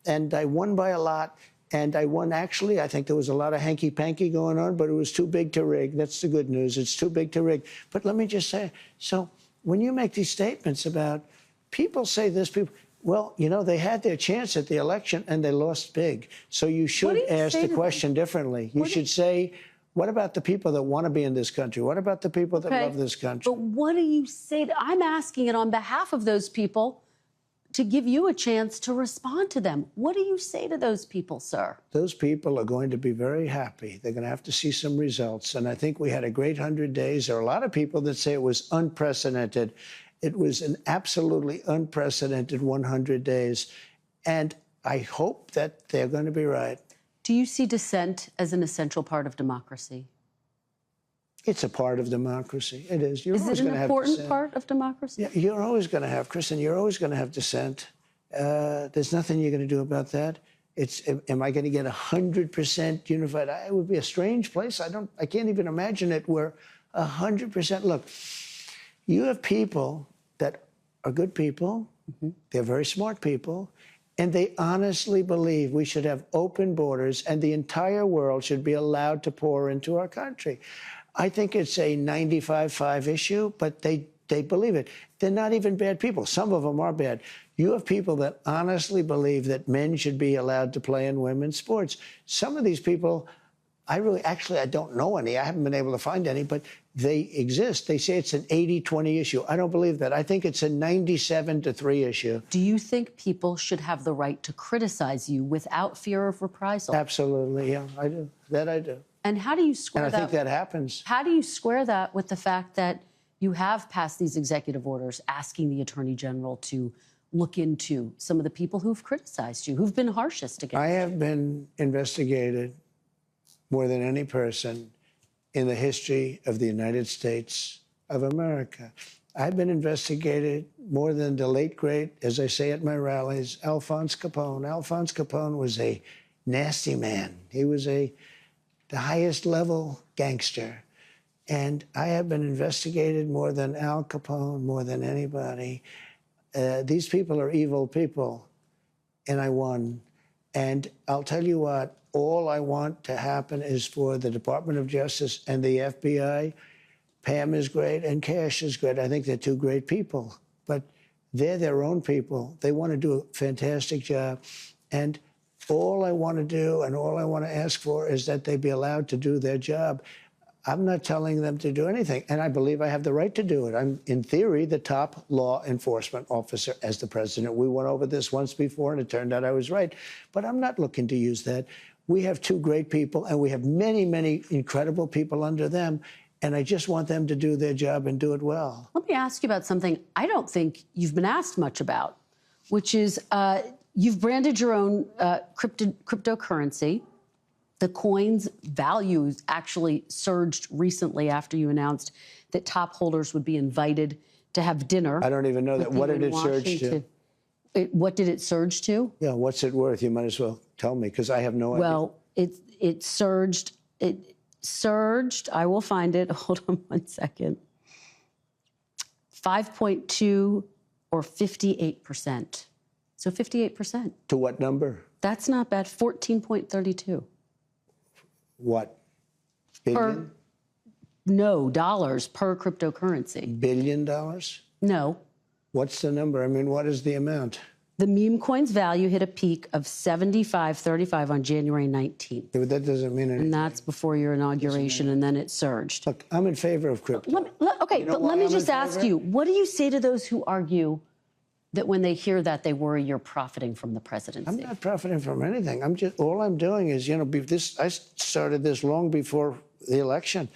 and I won by a lot. And I won, actually, I think there was a lot of hanky-panky going on, but it was too big to rig. That's the good news. It's too big to rig. But let me just say, so when you make these statements about, people say this, people, well, you know, they had their chance at the election and they lost big. So you should ask the question differently. You should say, what about the people that want to be in this country? What about the people that love this country? But what do you say? I'm asking it on behalf of those people, to give you a chance to respond to them. What do you say to those people, sir? Those people are going to be very happy. They're going to have to see some results. And I think we had a great 100 days. There are a lot of people that say it was unprecedented. It was an absolutely unprecedented 100 days. And I hope that they're going to be right. Do you see dissent as an essential part of democracy? It's a part of democracy. It is. You're is it an important part of democracy? Yeah, you're always going to have, Kristen, you're always going to have dissent. There's nothing you're going to do about that. Am I going to get 100% unified? It would be a strange place. I can't even imagine it where 100%. Look, you have people that are good people. Mm-hmm. They're very smart people. And they honestly believe we should have open borders and the entire world should be allowed to pour into our country. I think it's a 95-5 issue, but they believe it. They're not even bad people. Some of them are bad. You have people that honestly believe that men should be allowed to play in women's sports. Some of these people, I don't know any. I haven't been able to find any, but they exist. They say it's an 80-20 issue. I don't believe that. I think it's a 97-3 issue. Do you think people should have the right to criticize you without fear of reprisal? Absolutely, yeah, I do. That I do. And how do you square that? And I think that happens. How do you square that with the fact that you have passed these executive orders asking the Attorney General to look into some of the people who've criticized you, who've been harshest against you? I have been investigated more than any person in the history of the United States of America. I've been investigated more than the late, great, as I say at my rallies, Alphonse Capone. Alphonse Capone was a nasty man. He was the highest level gangster. And I have been investigated more than Al Capone, more than anybody. These people are evil people, and I won. And I'll tell you what, all I want to happen is for the Department of Justice and the FBI. Pam is great and Cash is great. I think they're two great people, but they're their own people. They want to do a fantastic job. And all I want to do and all I want to ask for is that they be allowed to do their job. I'm not telling them to do anything, and I believe I have the right to do it. I'm, in theory, the top law enforcement officer as the president. We went over this once before, and it turned out I was right. But I'm not looking to use that. We have two great people, and we have many, many incredible people under them, and I just want them to do their job and do it well. Let me ask you about something I don't think you've been asked much about, which is you've branded your own cryptocurrency. The coin's values actually surged recently after you announced that top holders would be invited to have dinner. I don't even know that. What did it surge to? What did it surge to? Yeah, what's it worth? You might as well tell me, because I have no idea. Well, it surged. It surged. I will find it. Hold on one second. 5.2 or 58%. So 58%. To what number? That's not bad. 14.32. What? Billion? No, dollars per cryptocurrency. $billion? No. What's the number? I mean, what is the amount? The meme coin's value hit a peak of 75.35 on January 19th. Yeah, but that doesn't mean anything. And that's before your inauguration, and then it surged. Look, I'm in favor of crypto. Let me just ask you, what do you say to those who argue that when they hear that, they worry you're profiting from the presidency? I'm not profiting from anything. All I'm doing is, I started this long before the election.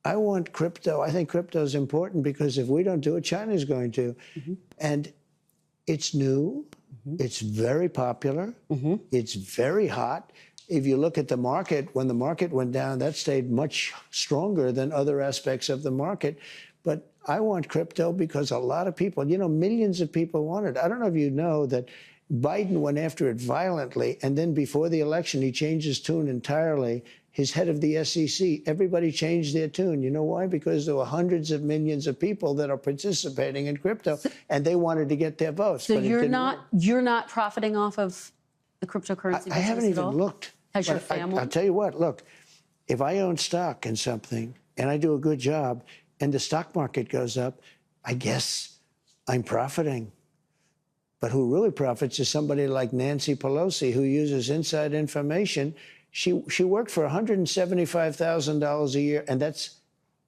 I want crypto. I think crypto is important because if we don't do it, China's going to. Mm-hmm. And it's new. Mm-hmm. It's very popular. Mm-hmm. It's very hot. If you look at the market, when the market went down, that stayed much stronger than other aspects of the market. But I want crypto because a lot of people, millions of people want it. I don't know if you know that Biden went after it violently, and then before the election, he changed his tune entirely. His head of the SEC, everybody changed their tune. You know why? Because there were hundreds of millions of people that are participating in crypto, and they wanted to get their votes. So you're not profiting off of the cryptocurrency business I haven't even looked. Has your family? I'll tell you what, look, if I own stock in something and I do a good job and the stock market goes up, I guess I'm profiting. But who really profits is somebody like Nancy Pelosi, who uses inside information. She worked for $175,000 a year, and that's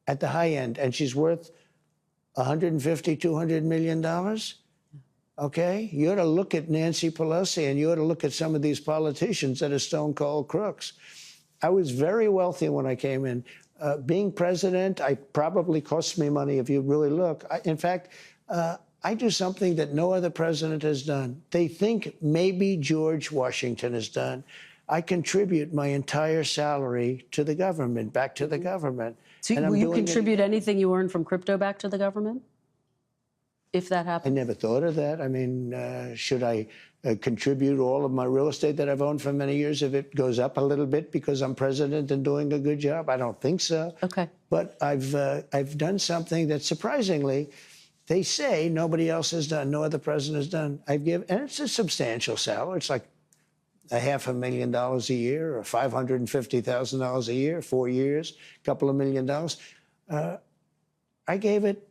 at the high end, and she's worth $150, $200 million. Okay? You ought to look at Nancy Pelosi, and you ought to look at some of these politicians that are stone-cold crooks. I was very wealthy when I came in. Being president, I probably cost me money if you really look. In fact, I do something that no other president has done. They think maybe George Washington has done. I contribute my entire salary to the government, back to the government. So will you contribute anything you earn from crypto back to the government, if that happens? I never thought of that. I mean, should I contribute all of my real estate that I've owned for many years if it goes up a little bit because I'm president and doing a good job? I don't think so. Okay. But I've done something that surprisingly, they say nobody else has done, no other president has done. I've given, and it's a substantial salary. It's like $500,000 a year or $550,000 a year, 4 years, a couple of $1 million. I gave it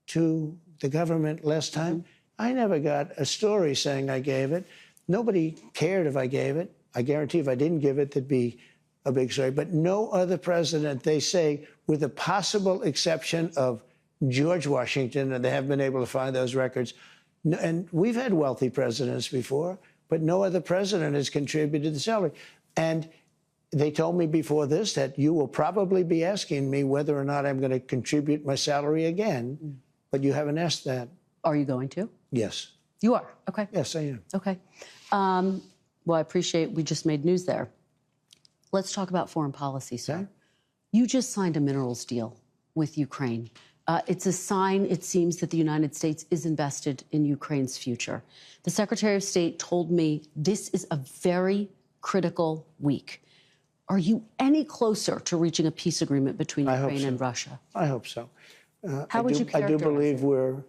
to the government last time. I never got a story saying I gave it. Nobody cared if I gave it. I guarantee if I didn't give it, there'd be a big story. But no other president, they say, with the possible exception of George Washington, and they have been able to find those records. And we've had wealthy presidents before, but no other president has contributed the salary. And they told me before this that you will probably be asking me whether or not I'm going to contribute my salary again, but you haven't asked that. Are you going to? Yes. You are? Okay. Yes, I am. Okay. Well, I appreciate we just made news there. Let's talk about foreign policy, sir. Okay. You just signed a minerals deal with Ukraine. It's a sign, it seems, that the United States is invested in Ukraine's future. The Secretary of State told me this is a very critical week. Are you any closer to reaching a peace agreement between Ukraine and Russia? I hope so. How would you characterize I do believe we're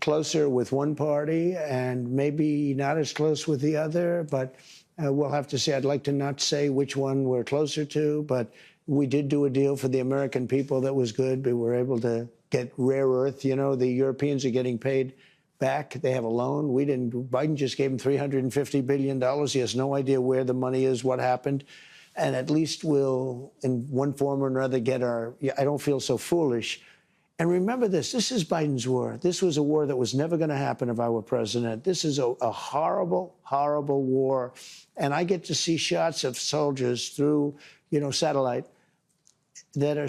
closer with one party and maybe not as close with the other, but we'll have to see. I'd like to not say which one we're closer to, but we did do a deal for the American people that was good. We were able to get rare earth. You know, the Europeans are getting paid back. They have a loan. We didn't. Biden just gave them $350 billion. He has no idea where the money is, what happened. And at least we'll, in one form or another, get our, I don't feel so foolish. And remember this is Biden's war. This was a war that was never going to happen if I were president. This is a horrible, horrible war. And I get to see shots of soldiers through, satellite that are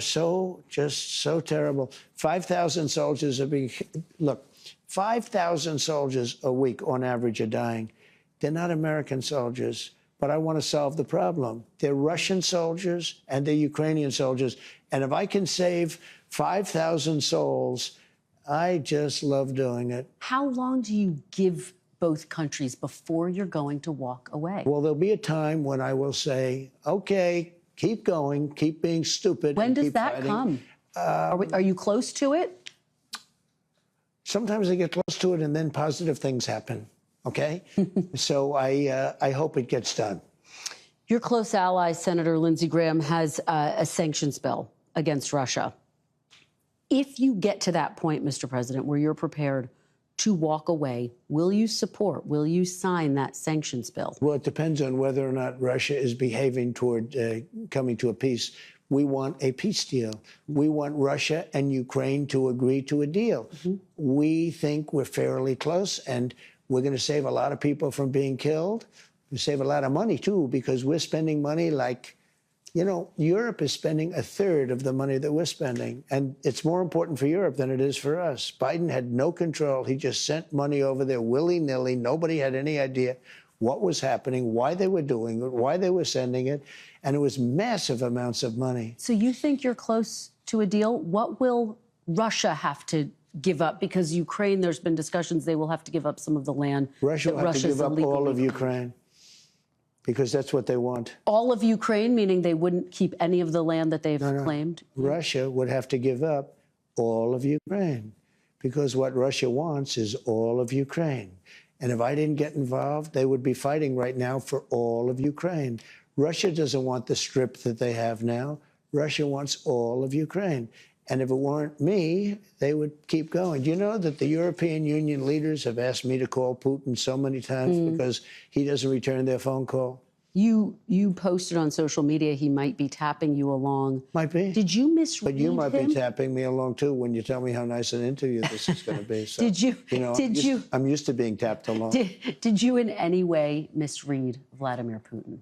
just so terrible. 5,000 soldiers are being, look, 5,000 soldiers a week on average are dying. They're not American soldiers, but I want to solve the problem. They're Russian soldiers and they're Ukrainian soldiers. And if I can save 5,000 souls, I just love doing it. How long do you give both countries before you're going to walk away? Well, there'll be a time when I will say, okay, keep going, keep being stupid. When does keep that fighting. come? Are you close to it? Sometimes I get close to it and then positive things happen, okay? So I hope it gets done. Your close ally, Senator Lindsey Graham, has a sanctions bill against Russia. If you get to that point, Mr. President, where you're prepared to walk away, will you sign that sanctions bill? Well, it depends on whether or not Russia is behaving toward coming to a peace. We want a peace deal. We want Russia and Ukraine to agree to a deal. We think we're fairly close, and we're going to save a lot of people from being killed. We save a lot of money, too, because we're spending money like, Europe is spending a third of the money that we're spending. And it's more important for Europe than it is for us. Biden had no control. He just sent money over there willy-nilly. Nobody had any idea what was happening, why they were doing it, why they were sending it. And it was massive amounts of money. So you think you're close to a deal? What will Russia have to give up? Because Ukraine, there's been discussions they will have to give up some of the land. Russia will have to give up all of Ukraine. Because that's what they want. All of Ukraine, meaning they wouldn't keep any of the land that they've claimed? Russia would have to give up all of Ukraine, because what Russia wants is all of Ukraine. And if I didn't get involved, they would be fighting right now for all of Ukraine. Russia doesn't want the strip that they have now. Russia wants all of Ukraine. And if it weren't me, they would keep going. Do you know that the European Union leaders have asked me to call Putin so many times because he doesn't return their phone call? You posted on social media he might be tapping you along. Might be. Did you misread him? But you might be tapping me along, too, when you tell me how nice an interview this is going to be. So, I'm used to being tapped along. Did you in any way misread Vladimir Putin?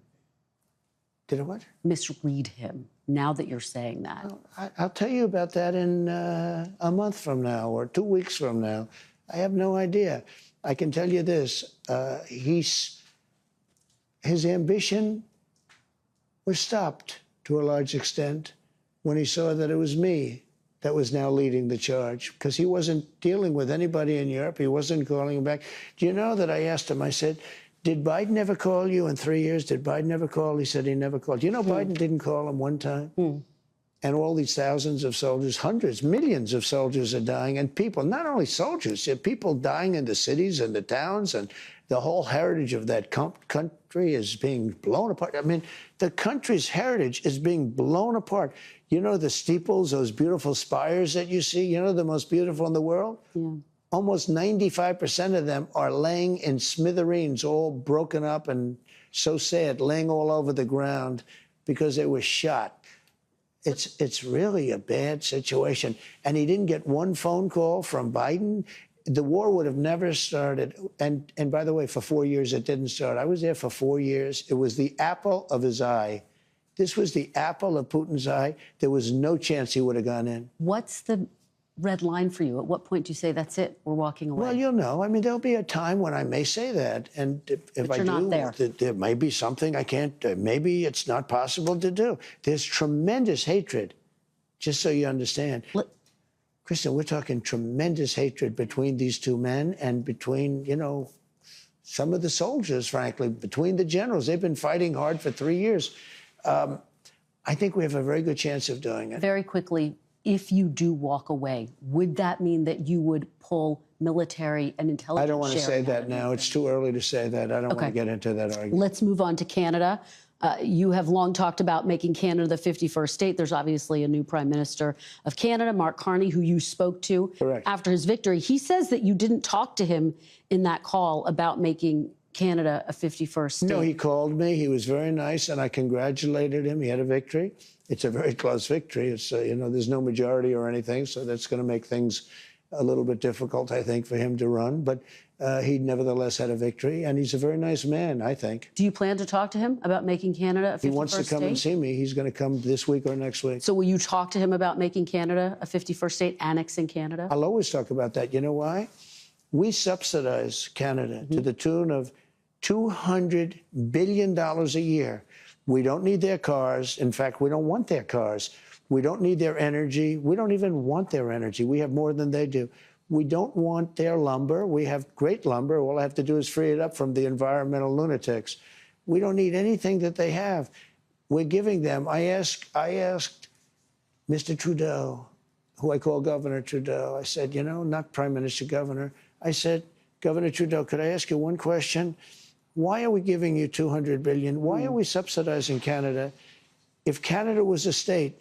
Did I what? Misread him, now that you're saying that. Well, I'll tell you about that in a month from now or 2 weeks from now. I have no idea. I can tell you this. His ambition was stopped to a large extent when he saw that it was me that was now leading the charge, because he wasn't dealing with anybody in Europe. He wasn't calling him back. Do you know that I asked him, I said, did Biden ever call you in 3 years? Did Biden ever call? He said he never called. Do you know Biden didn't call him one time? And all these thousands of soldiers, hundreds, millions of soldiers are dying. And people, not only soldiers, there are people dying in the cities and the towns, and the whole heritage of that country is being blown apart. I mean, the country's heritage is being blown apart. You know the steeples, those beautiful spires that you see, you know, the most beautiful in the world? Yeah. Almost 95% of them are laying in smithereens, all broken up and so sad, laying all over the ground because they were shot. It's really a bad situation. And he didn't get one phone call from Biden. The war would have never started. And by the way, for 4 years, it didn't start. I was there for 4 years. It was the apple of his eye. This was the apple of Putin's eye. There was no chance he would have gone in. What's the red line for you? At what point do you say, that's it, we're walking away? Well, you'll know. I mean, there'll be a time when I may say that. And if I do, there may be something I can't, maybe it's not possible to do. There's tremendous hatred, just so you understand. Kristen, we're talking tremendous hatred between these two men and between, you know, some of the soldiers, frankly, between the generals. They've been fighting hard for 3 years. I think we have a very good chance of doing it. Very quickly, if you do walk away, would that mean that you would pull military and intelligence? I don't want to say that now. It's too early to say that. I don't want to get into that argument. Let's move on to Canada. You have long talked about making Canada the 51st state. There's obviously a new Prime Minister of Canada, Mark Carney, who you spoke to after his victory. He says that you didn't talk to him in that call about making Canada a 51st state. No, he called me. He was very nice, and I congratulated him. He had a victory. It's a very close victory. It's, you know, there's no majority or anything, so that's going to make things a little bit difficult, I think, for him to run. But he nevertheless had a victory, and he's a very nice man, I think. Do you plan to talk to him about making Canada a 51st state? He wants to come and see me. He's going to come this week or next week. So will you talk to him about making Canada a 51st state, annexing Canada? I'll always talk about that. You know why? We subsidize Canada to the tune of $200 billion a year. We don't need their cars. In fact, we don't want their cars. We don't need their energy. We don't even want their energy. We have more than they do. We don't want their lumber. We have great lumber. All I have to do is free it up from the environmental lunatics. We don't need anything that they have. We're giving them. I asked Mr. Trudeau, who I call Governor Trudeau, I said, you know, not Prime Minister, Governor. I said, Governor Trudeau, could I ask you one question? Why are we giving you $200 billion? Why are we subsidizing Canada? If Canada was a state,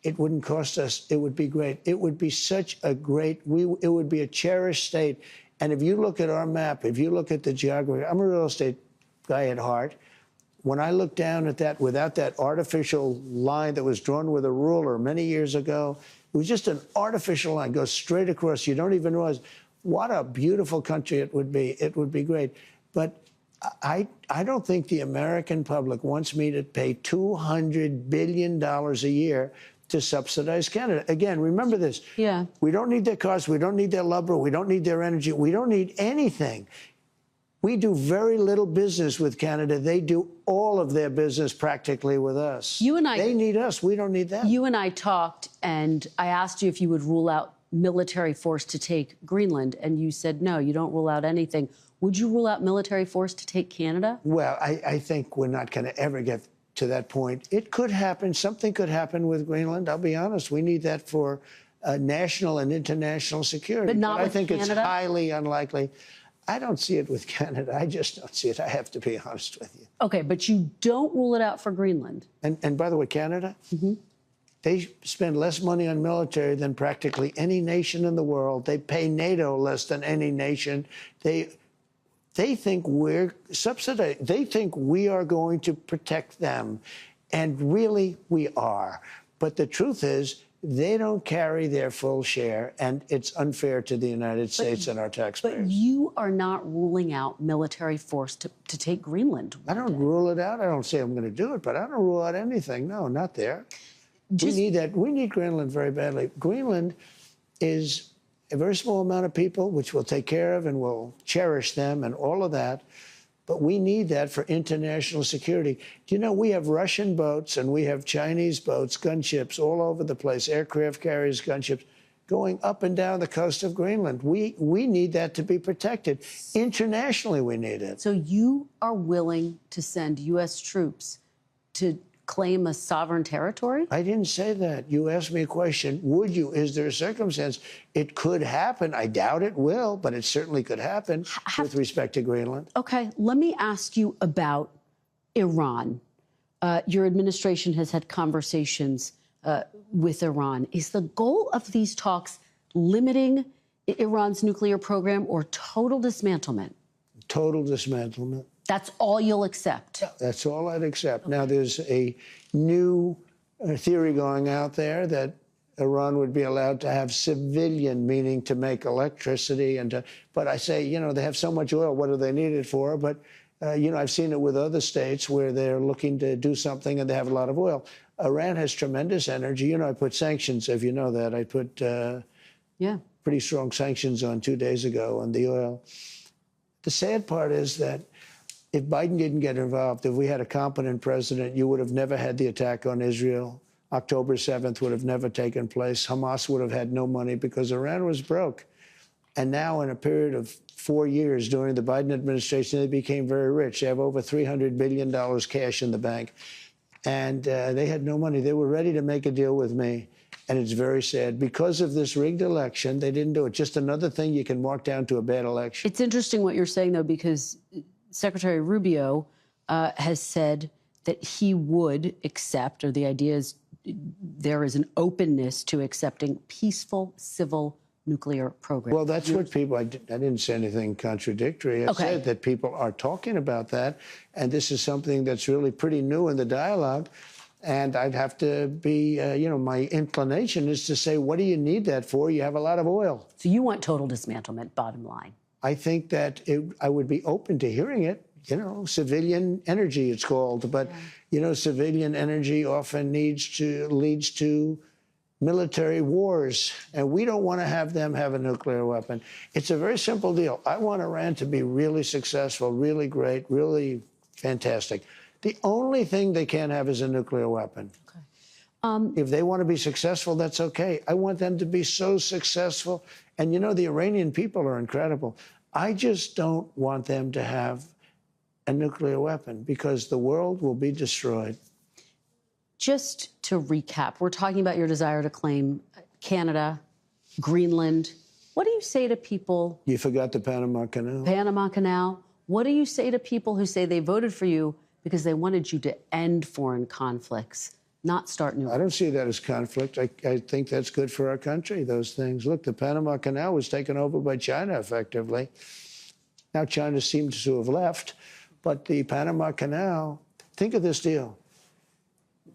it wouldn't cost us. It would be great. It would be such a great, it would be a cherished state. And if you look at our map, if you look at the geography, I'm a real estate guy at heart. When I look down at that, without that artificial line that was drawn with a ruler many years ago, it was just an artificial line, goes straight across. You don't even realize what a beautiful country it would be. It would be great. But I don't think the American public wants me to pay $200 billion a year to subsidize Canada. Again, remember this. Yeah. We don't need their cars. We don't need their lumber. We don't need their energy. We don't need anything. We do very little business with Canada. They do all of their business practically with us. They need us. We don't need them. You and I talked, and I asked you if you would rule out military force to take Greenland, and you said no, you don't rule out anything. Would you rule out military force to take Canada? Well, I think we're not going to ever get to that point. It could happen. Something could happen with Greenland. I'll be honest. We need that for national and international security. But not with Canada? I think it's highly unlikely. I don't see it with Canada. I just don't see it. I have to be honest with you. Okay, but you don't rule it out for Greenland. And by the way, Canada, they spend less money on military than practically any nation in the world. They pay NATO less than any nation. They think we're subsidized. They think we are going to protect them. And really, we are. But the truth is, they don't carry their full share, and it's unfair to the United States and our taxpayers. But you are not ruling out military force to take Greenland. I don't rule it out. I don't say I'm going to do it, but I don't rule out anything. No, not there. We need that. We need Greenland very badly. Greenland is a very small amount of people, which we'll take care of and we'll cherish them and all of that. But we need that for international security. Do you know, we have Russian boats and we have Chinese boats, gunships all over the place, aircraft carriers, gunships, going up and down the coast of Greenland. We need that to be protected. Internationally, we need it. So you are willing to send U.S. troops to claim a sovereign territory? I didn't say that. You asked me a question. Would you? Is there a circumstance? It could happen. I doubt it will, but it certainly could happen with respect to Greenland. Okay, let me ask you about Iran. Your administration has had conversations with Iran. Is the goal of these talks limiting Iran's nuclear program or total dismantlement? Total dismantlement. That's all you'll accept? That's all I'd accept. Okay. Now, there's a new theory going out there that Iran would be allowed to have civilian, meaning to make electricity. But I say, you know, they have so much oil, what do they need it for? But, you know, I've seen it with other states where they're looking to do something and they have a lot of oil. Iran has tremendous energy. You know, I put sanctions, if you know that. I put pretty strong sanctions on 2 days ago on the oil. The sad part is that if Biden didn't get involved, if we had a competent president, you would have never had the attack on Israel. October 7th would have never taken place. Hamas would have had no money because Iran was broke. And now, in a period of 4 years during the Biden administration, they became very rich. They have over $300 billion cash in the bank. And they had no money. They were ready to make a deal with me. And it's very sad. Because of this rigged election, they didn't do it. Just another thing you can mark down to a bad election. It's interesting what you're saying, though, because Secretary Rubio has said that he would accept, or the idea is there is an openness to accepting peaceful civil nuclear programs. Well, that's what people, I didn't say anything contradictory. I said that people are talking about that. And this is something that's really pretty new in the dialogue. And I'd have to be, you know, my inclination is to say, what do you need that for? You have a lot of oil. So you want total dismantlement, bottom line. I think that I would be open to hearing it. You know, civilian energy, it's called. But, you know, civilian energy often leads to military wars. And we don't want to have them have a nuclear weapon. It's a very simple deal. I want Iran to be really successful, really great, really fantastic. The only thing they can't have is a nuclear weapon. Okay. If they want to be successful, that's okay. I want them to be so successful. And, you know, the Iranian people are incredible. I just don't want them to have a nuclear weapon because the world will be destroyed. Just to recap, we're talking about your desire to claim Canada, Greenland. What do you say to people? You forgot the Panama Canal. Panama Canal. What do you say to people who say they voted for you because they wanted you to end foreign conflicts, not start new? I don't see that as conflict. I think that's good for our country, those things. Look, the Panama Canal was taken over by China, effectively. Now China seems to have left. But the Panama Canal, think of this deal.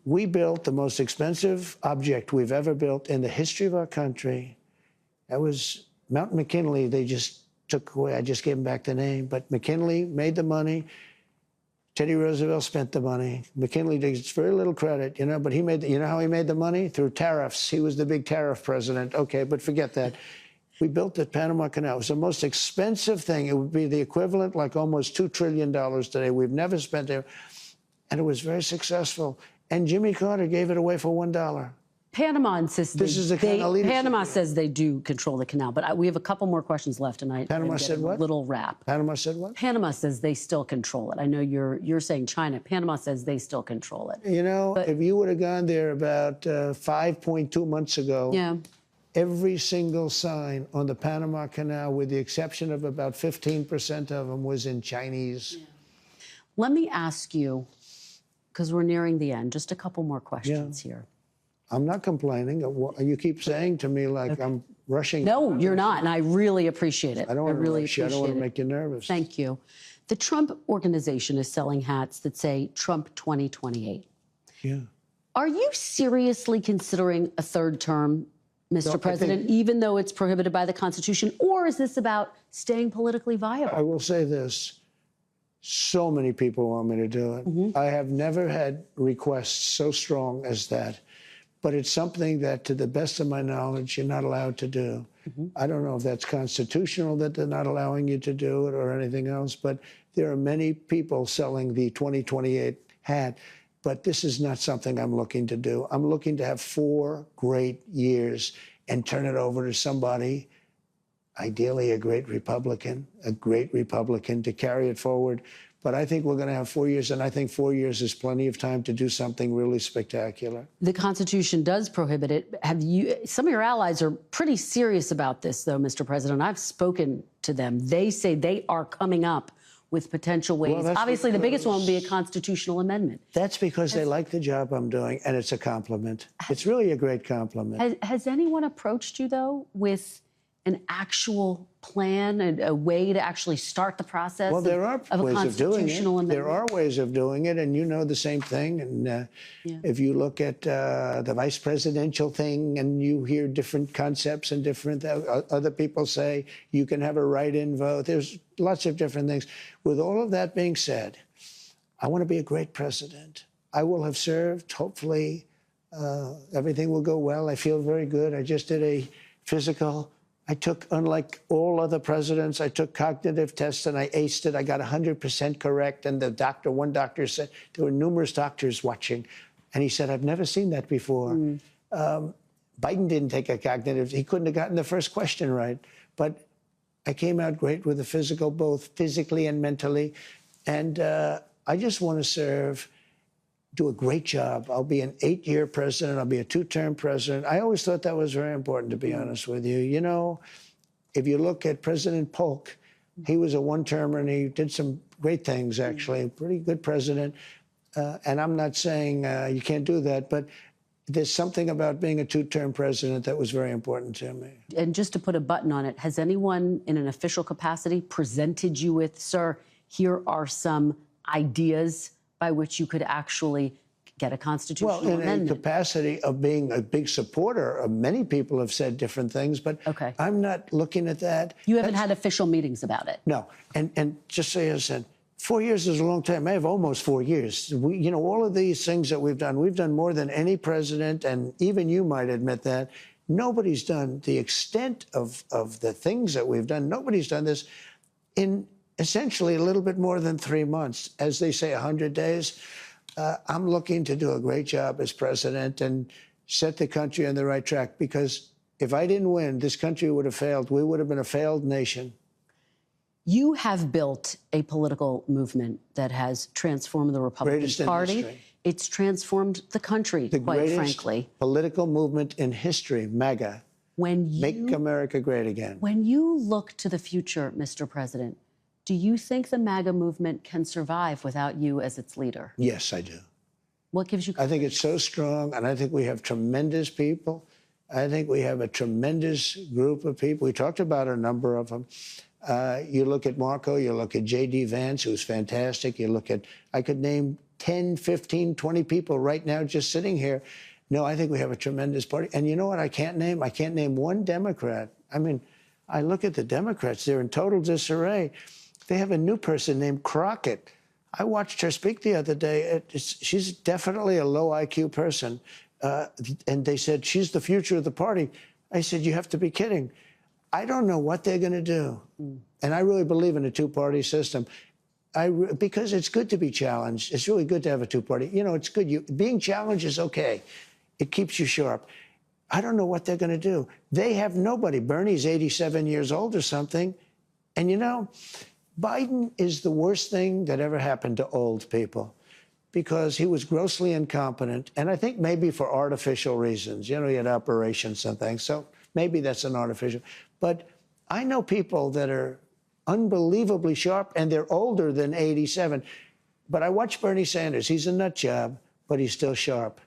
We built the most expensive object we've ever built in the history of our country. That was Mount McKinley. They just took away, I just gave them back the name. But McKinley made the money. Teddy Roosevelt spent the money. McKinley gets very little credit, you know, but he made, you know how he made the money? Through tariffs. He was the big tariff president. Okay, but forget that. We built the Panama Canal. It was the most expensive thing. It would be the equivalent, like almost $2 trillion today. We've never spent it. And it was very successful. And Jimmy Carter gave it away for $1. Panama insists Panama says they do control the canal, but we have a couple more questions left, and Panama said what? Little wrap. Panama said what? Panama says they still control it. I know you're saying China. Panama says they still control it. You know, if you would have gone there about 5.2 months ago, every single sign on the Panama Canal, with the exception of about 15% of them, was in Chinese. Let me ask you, because we're nearing the end, just a couple more questions here. I'm not complaining. You keep saying to me like I'm rushing. No, you're not, and I really appreciate it. I don't want to rush you. I don't want to make you nervous. Thank you. The Trump Organization is selling hats that say Trump 2028. Yeah. Are you seriously considering a third term, Mr. President, even though it's prohibited by the Constitution, or is this about staying politically viable? I will say this. So many people want me to do it. I have never had requests so strong as that. But it's something that, to the best of my knowledge, you're not allowed to do. I don't know if that's constitutional that they're not allowing you to do it or anything else, but there are many people selling the 2028 hat. But this is not something I'm looking to do. I'm looking to have 4 great years and turn it over to somebody, ideally a great Republican to carry it forward. But I think we're going to have 4 years, and I think 4 years is plenty of time to do something really spectacular. The Constitution does prohibit it. Some of your allies are pretty serious about this, though, Mr. President. I've spoken to them. They say they are coming up with potential ways. Well, obviously, the biggest one would be a constitutional amendment. That's because they like the job I'm doing, and it's a compliment. It's really a great compliment. Has anyone approached you, though, with an actual plan, a way to actually start the process? Well, there are of a ways of doing it. constitutional amendment? There are ways of doing it, and you know the same thing. And if you look at the vice presidential thing, and you hear different concepts and different other people say you can have a write-in vote. There's lots of different things. With all of that being said, I want to be a great president. I will have served. Hopefully, everything will go well. I feel very good. I just did a physical. I took, unlike all other presidents, I took cognitive tests and I aced it. I got 100% correct. And one doctor said, there were numerous doctors watching. And he said, I've never seen that before. Biden didn't take a cognitive. He couldn't have gotten the first question right. But I came out great with the physical, both physically and mentally. And I just want to serve, do a great job. I'll be an 8-year president. I'll be a 2-term president. I always thought that was very important, to be honest with you. You know, if you look at President Polk, he was a 1-termer and he did some great things, actually. Pretty good president. And I'm not saying you can't do that, but there's something about being a 2-term president that was very important to me. And just to put a button on it, has anyone in an official capacity presented you with, sir, here are some ideas by which you could actually get a constitutional amendment? Well, in a capacity of being a big supporter, many people have said different things, but I'm not looking at that. You haven't had official meetings about it? No. And just so you understand, 4 years is a long time. I have almost 4 years. You know, all of these things that we've done more than any president, and even you might admit that. Nobody's done the extent of the things that we've done. Nobody's done this in essentially a little bit more than 3 months. As they say, 100 days. I'm looking to do a great job as president and set the country on the right track, because if I didn't win, this country would have failed. We would have been a failed nation. You have built a political movement that has transformed the Republican Party. It's transformed the country, quite frankly. Political movement in history, MAGA. Make America great again. When you look to the future, Mr. President, do you think the MAGA movement can survive without you as its leader? Yes, I do. What gives you confidence? I think it's so strong, and I think we have tremendous people. I think we have a tremendous group of people. We talked about a number of them. You look at Marco, you look at J.D. Vance, who's fantastic. You look at, I could name 10, 15, 20 people right now just sitting here. No, I think we have a tremendous party. And you know what I can't name? I can't name one Democrat. I mean, I look at the Democrats, they're in total disarray. They have a new person named Crockett. I watched her speak the other day. She's definitely a low IQ person. And they said, she's the future of the party. I said, you have to be kidding. I don't know what they're going to do. And I really believe in a two-party system. Because it's good to be challenged. It's really good to have a two-party. You know, it's good. Being challenged is okay. It keeps you sharp. I don't know what they're going to do. They have nobody. Bernie's 87 years old or something. And, you know, Biden is the worst thing that ever happened to old people, because he was grossly incompetent. And I think maybe for artificial reasons. You know, he had operations and things. So maybe that's an artificial. But I know people that are unbelievably sharp, and they're older than 87. But I watch Bernie Sanders. He's a nut job, but he's still sharp.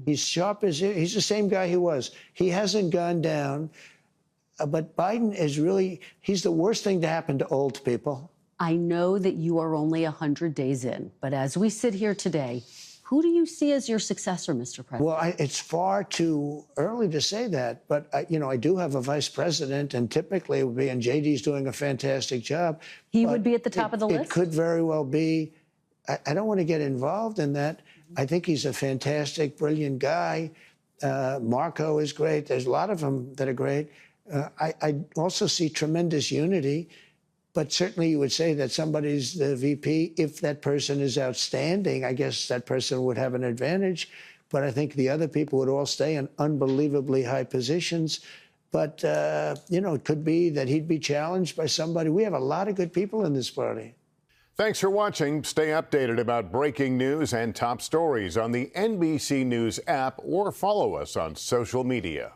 He's sharp as he's the same guy he was. He hasn't gone down. But Biden is really, he's the worst thing to happen to old people. I know that you are only 100 days in, but as we sit here today, who do you see as your successor, Mr. President? Well, it's far too early to say that, but you know, I do have a vice president, and typically it would be, and JD's doing a fantastic job. He would be at the top of the list? It could very well be. I don't want to get involved in that. I think he's a fantastic, brilliant guy. Marco is great. There's a lot of them that are great. I also see tremendous unity. But certainly you would say that somebody's the VP. If that person is outstanding, I guess that person would have an advantage. But I think the other people would all stay in unbelievably high positions. But, you know, it could be that he'd be challenged by somebody. We have a lot of good people in this party. Thanks for watching. Stay updated about breaking news and top stories on the NBC News app or follow us on social media.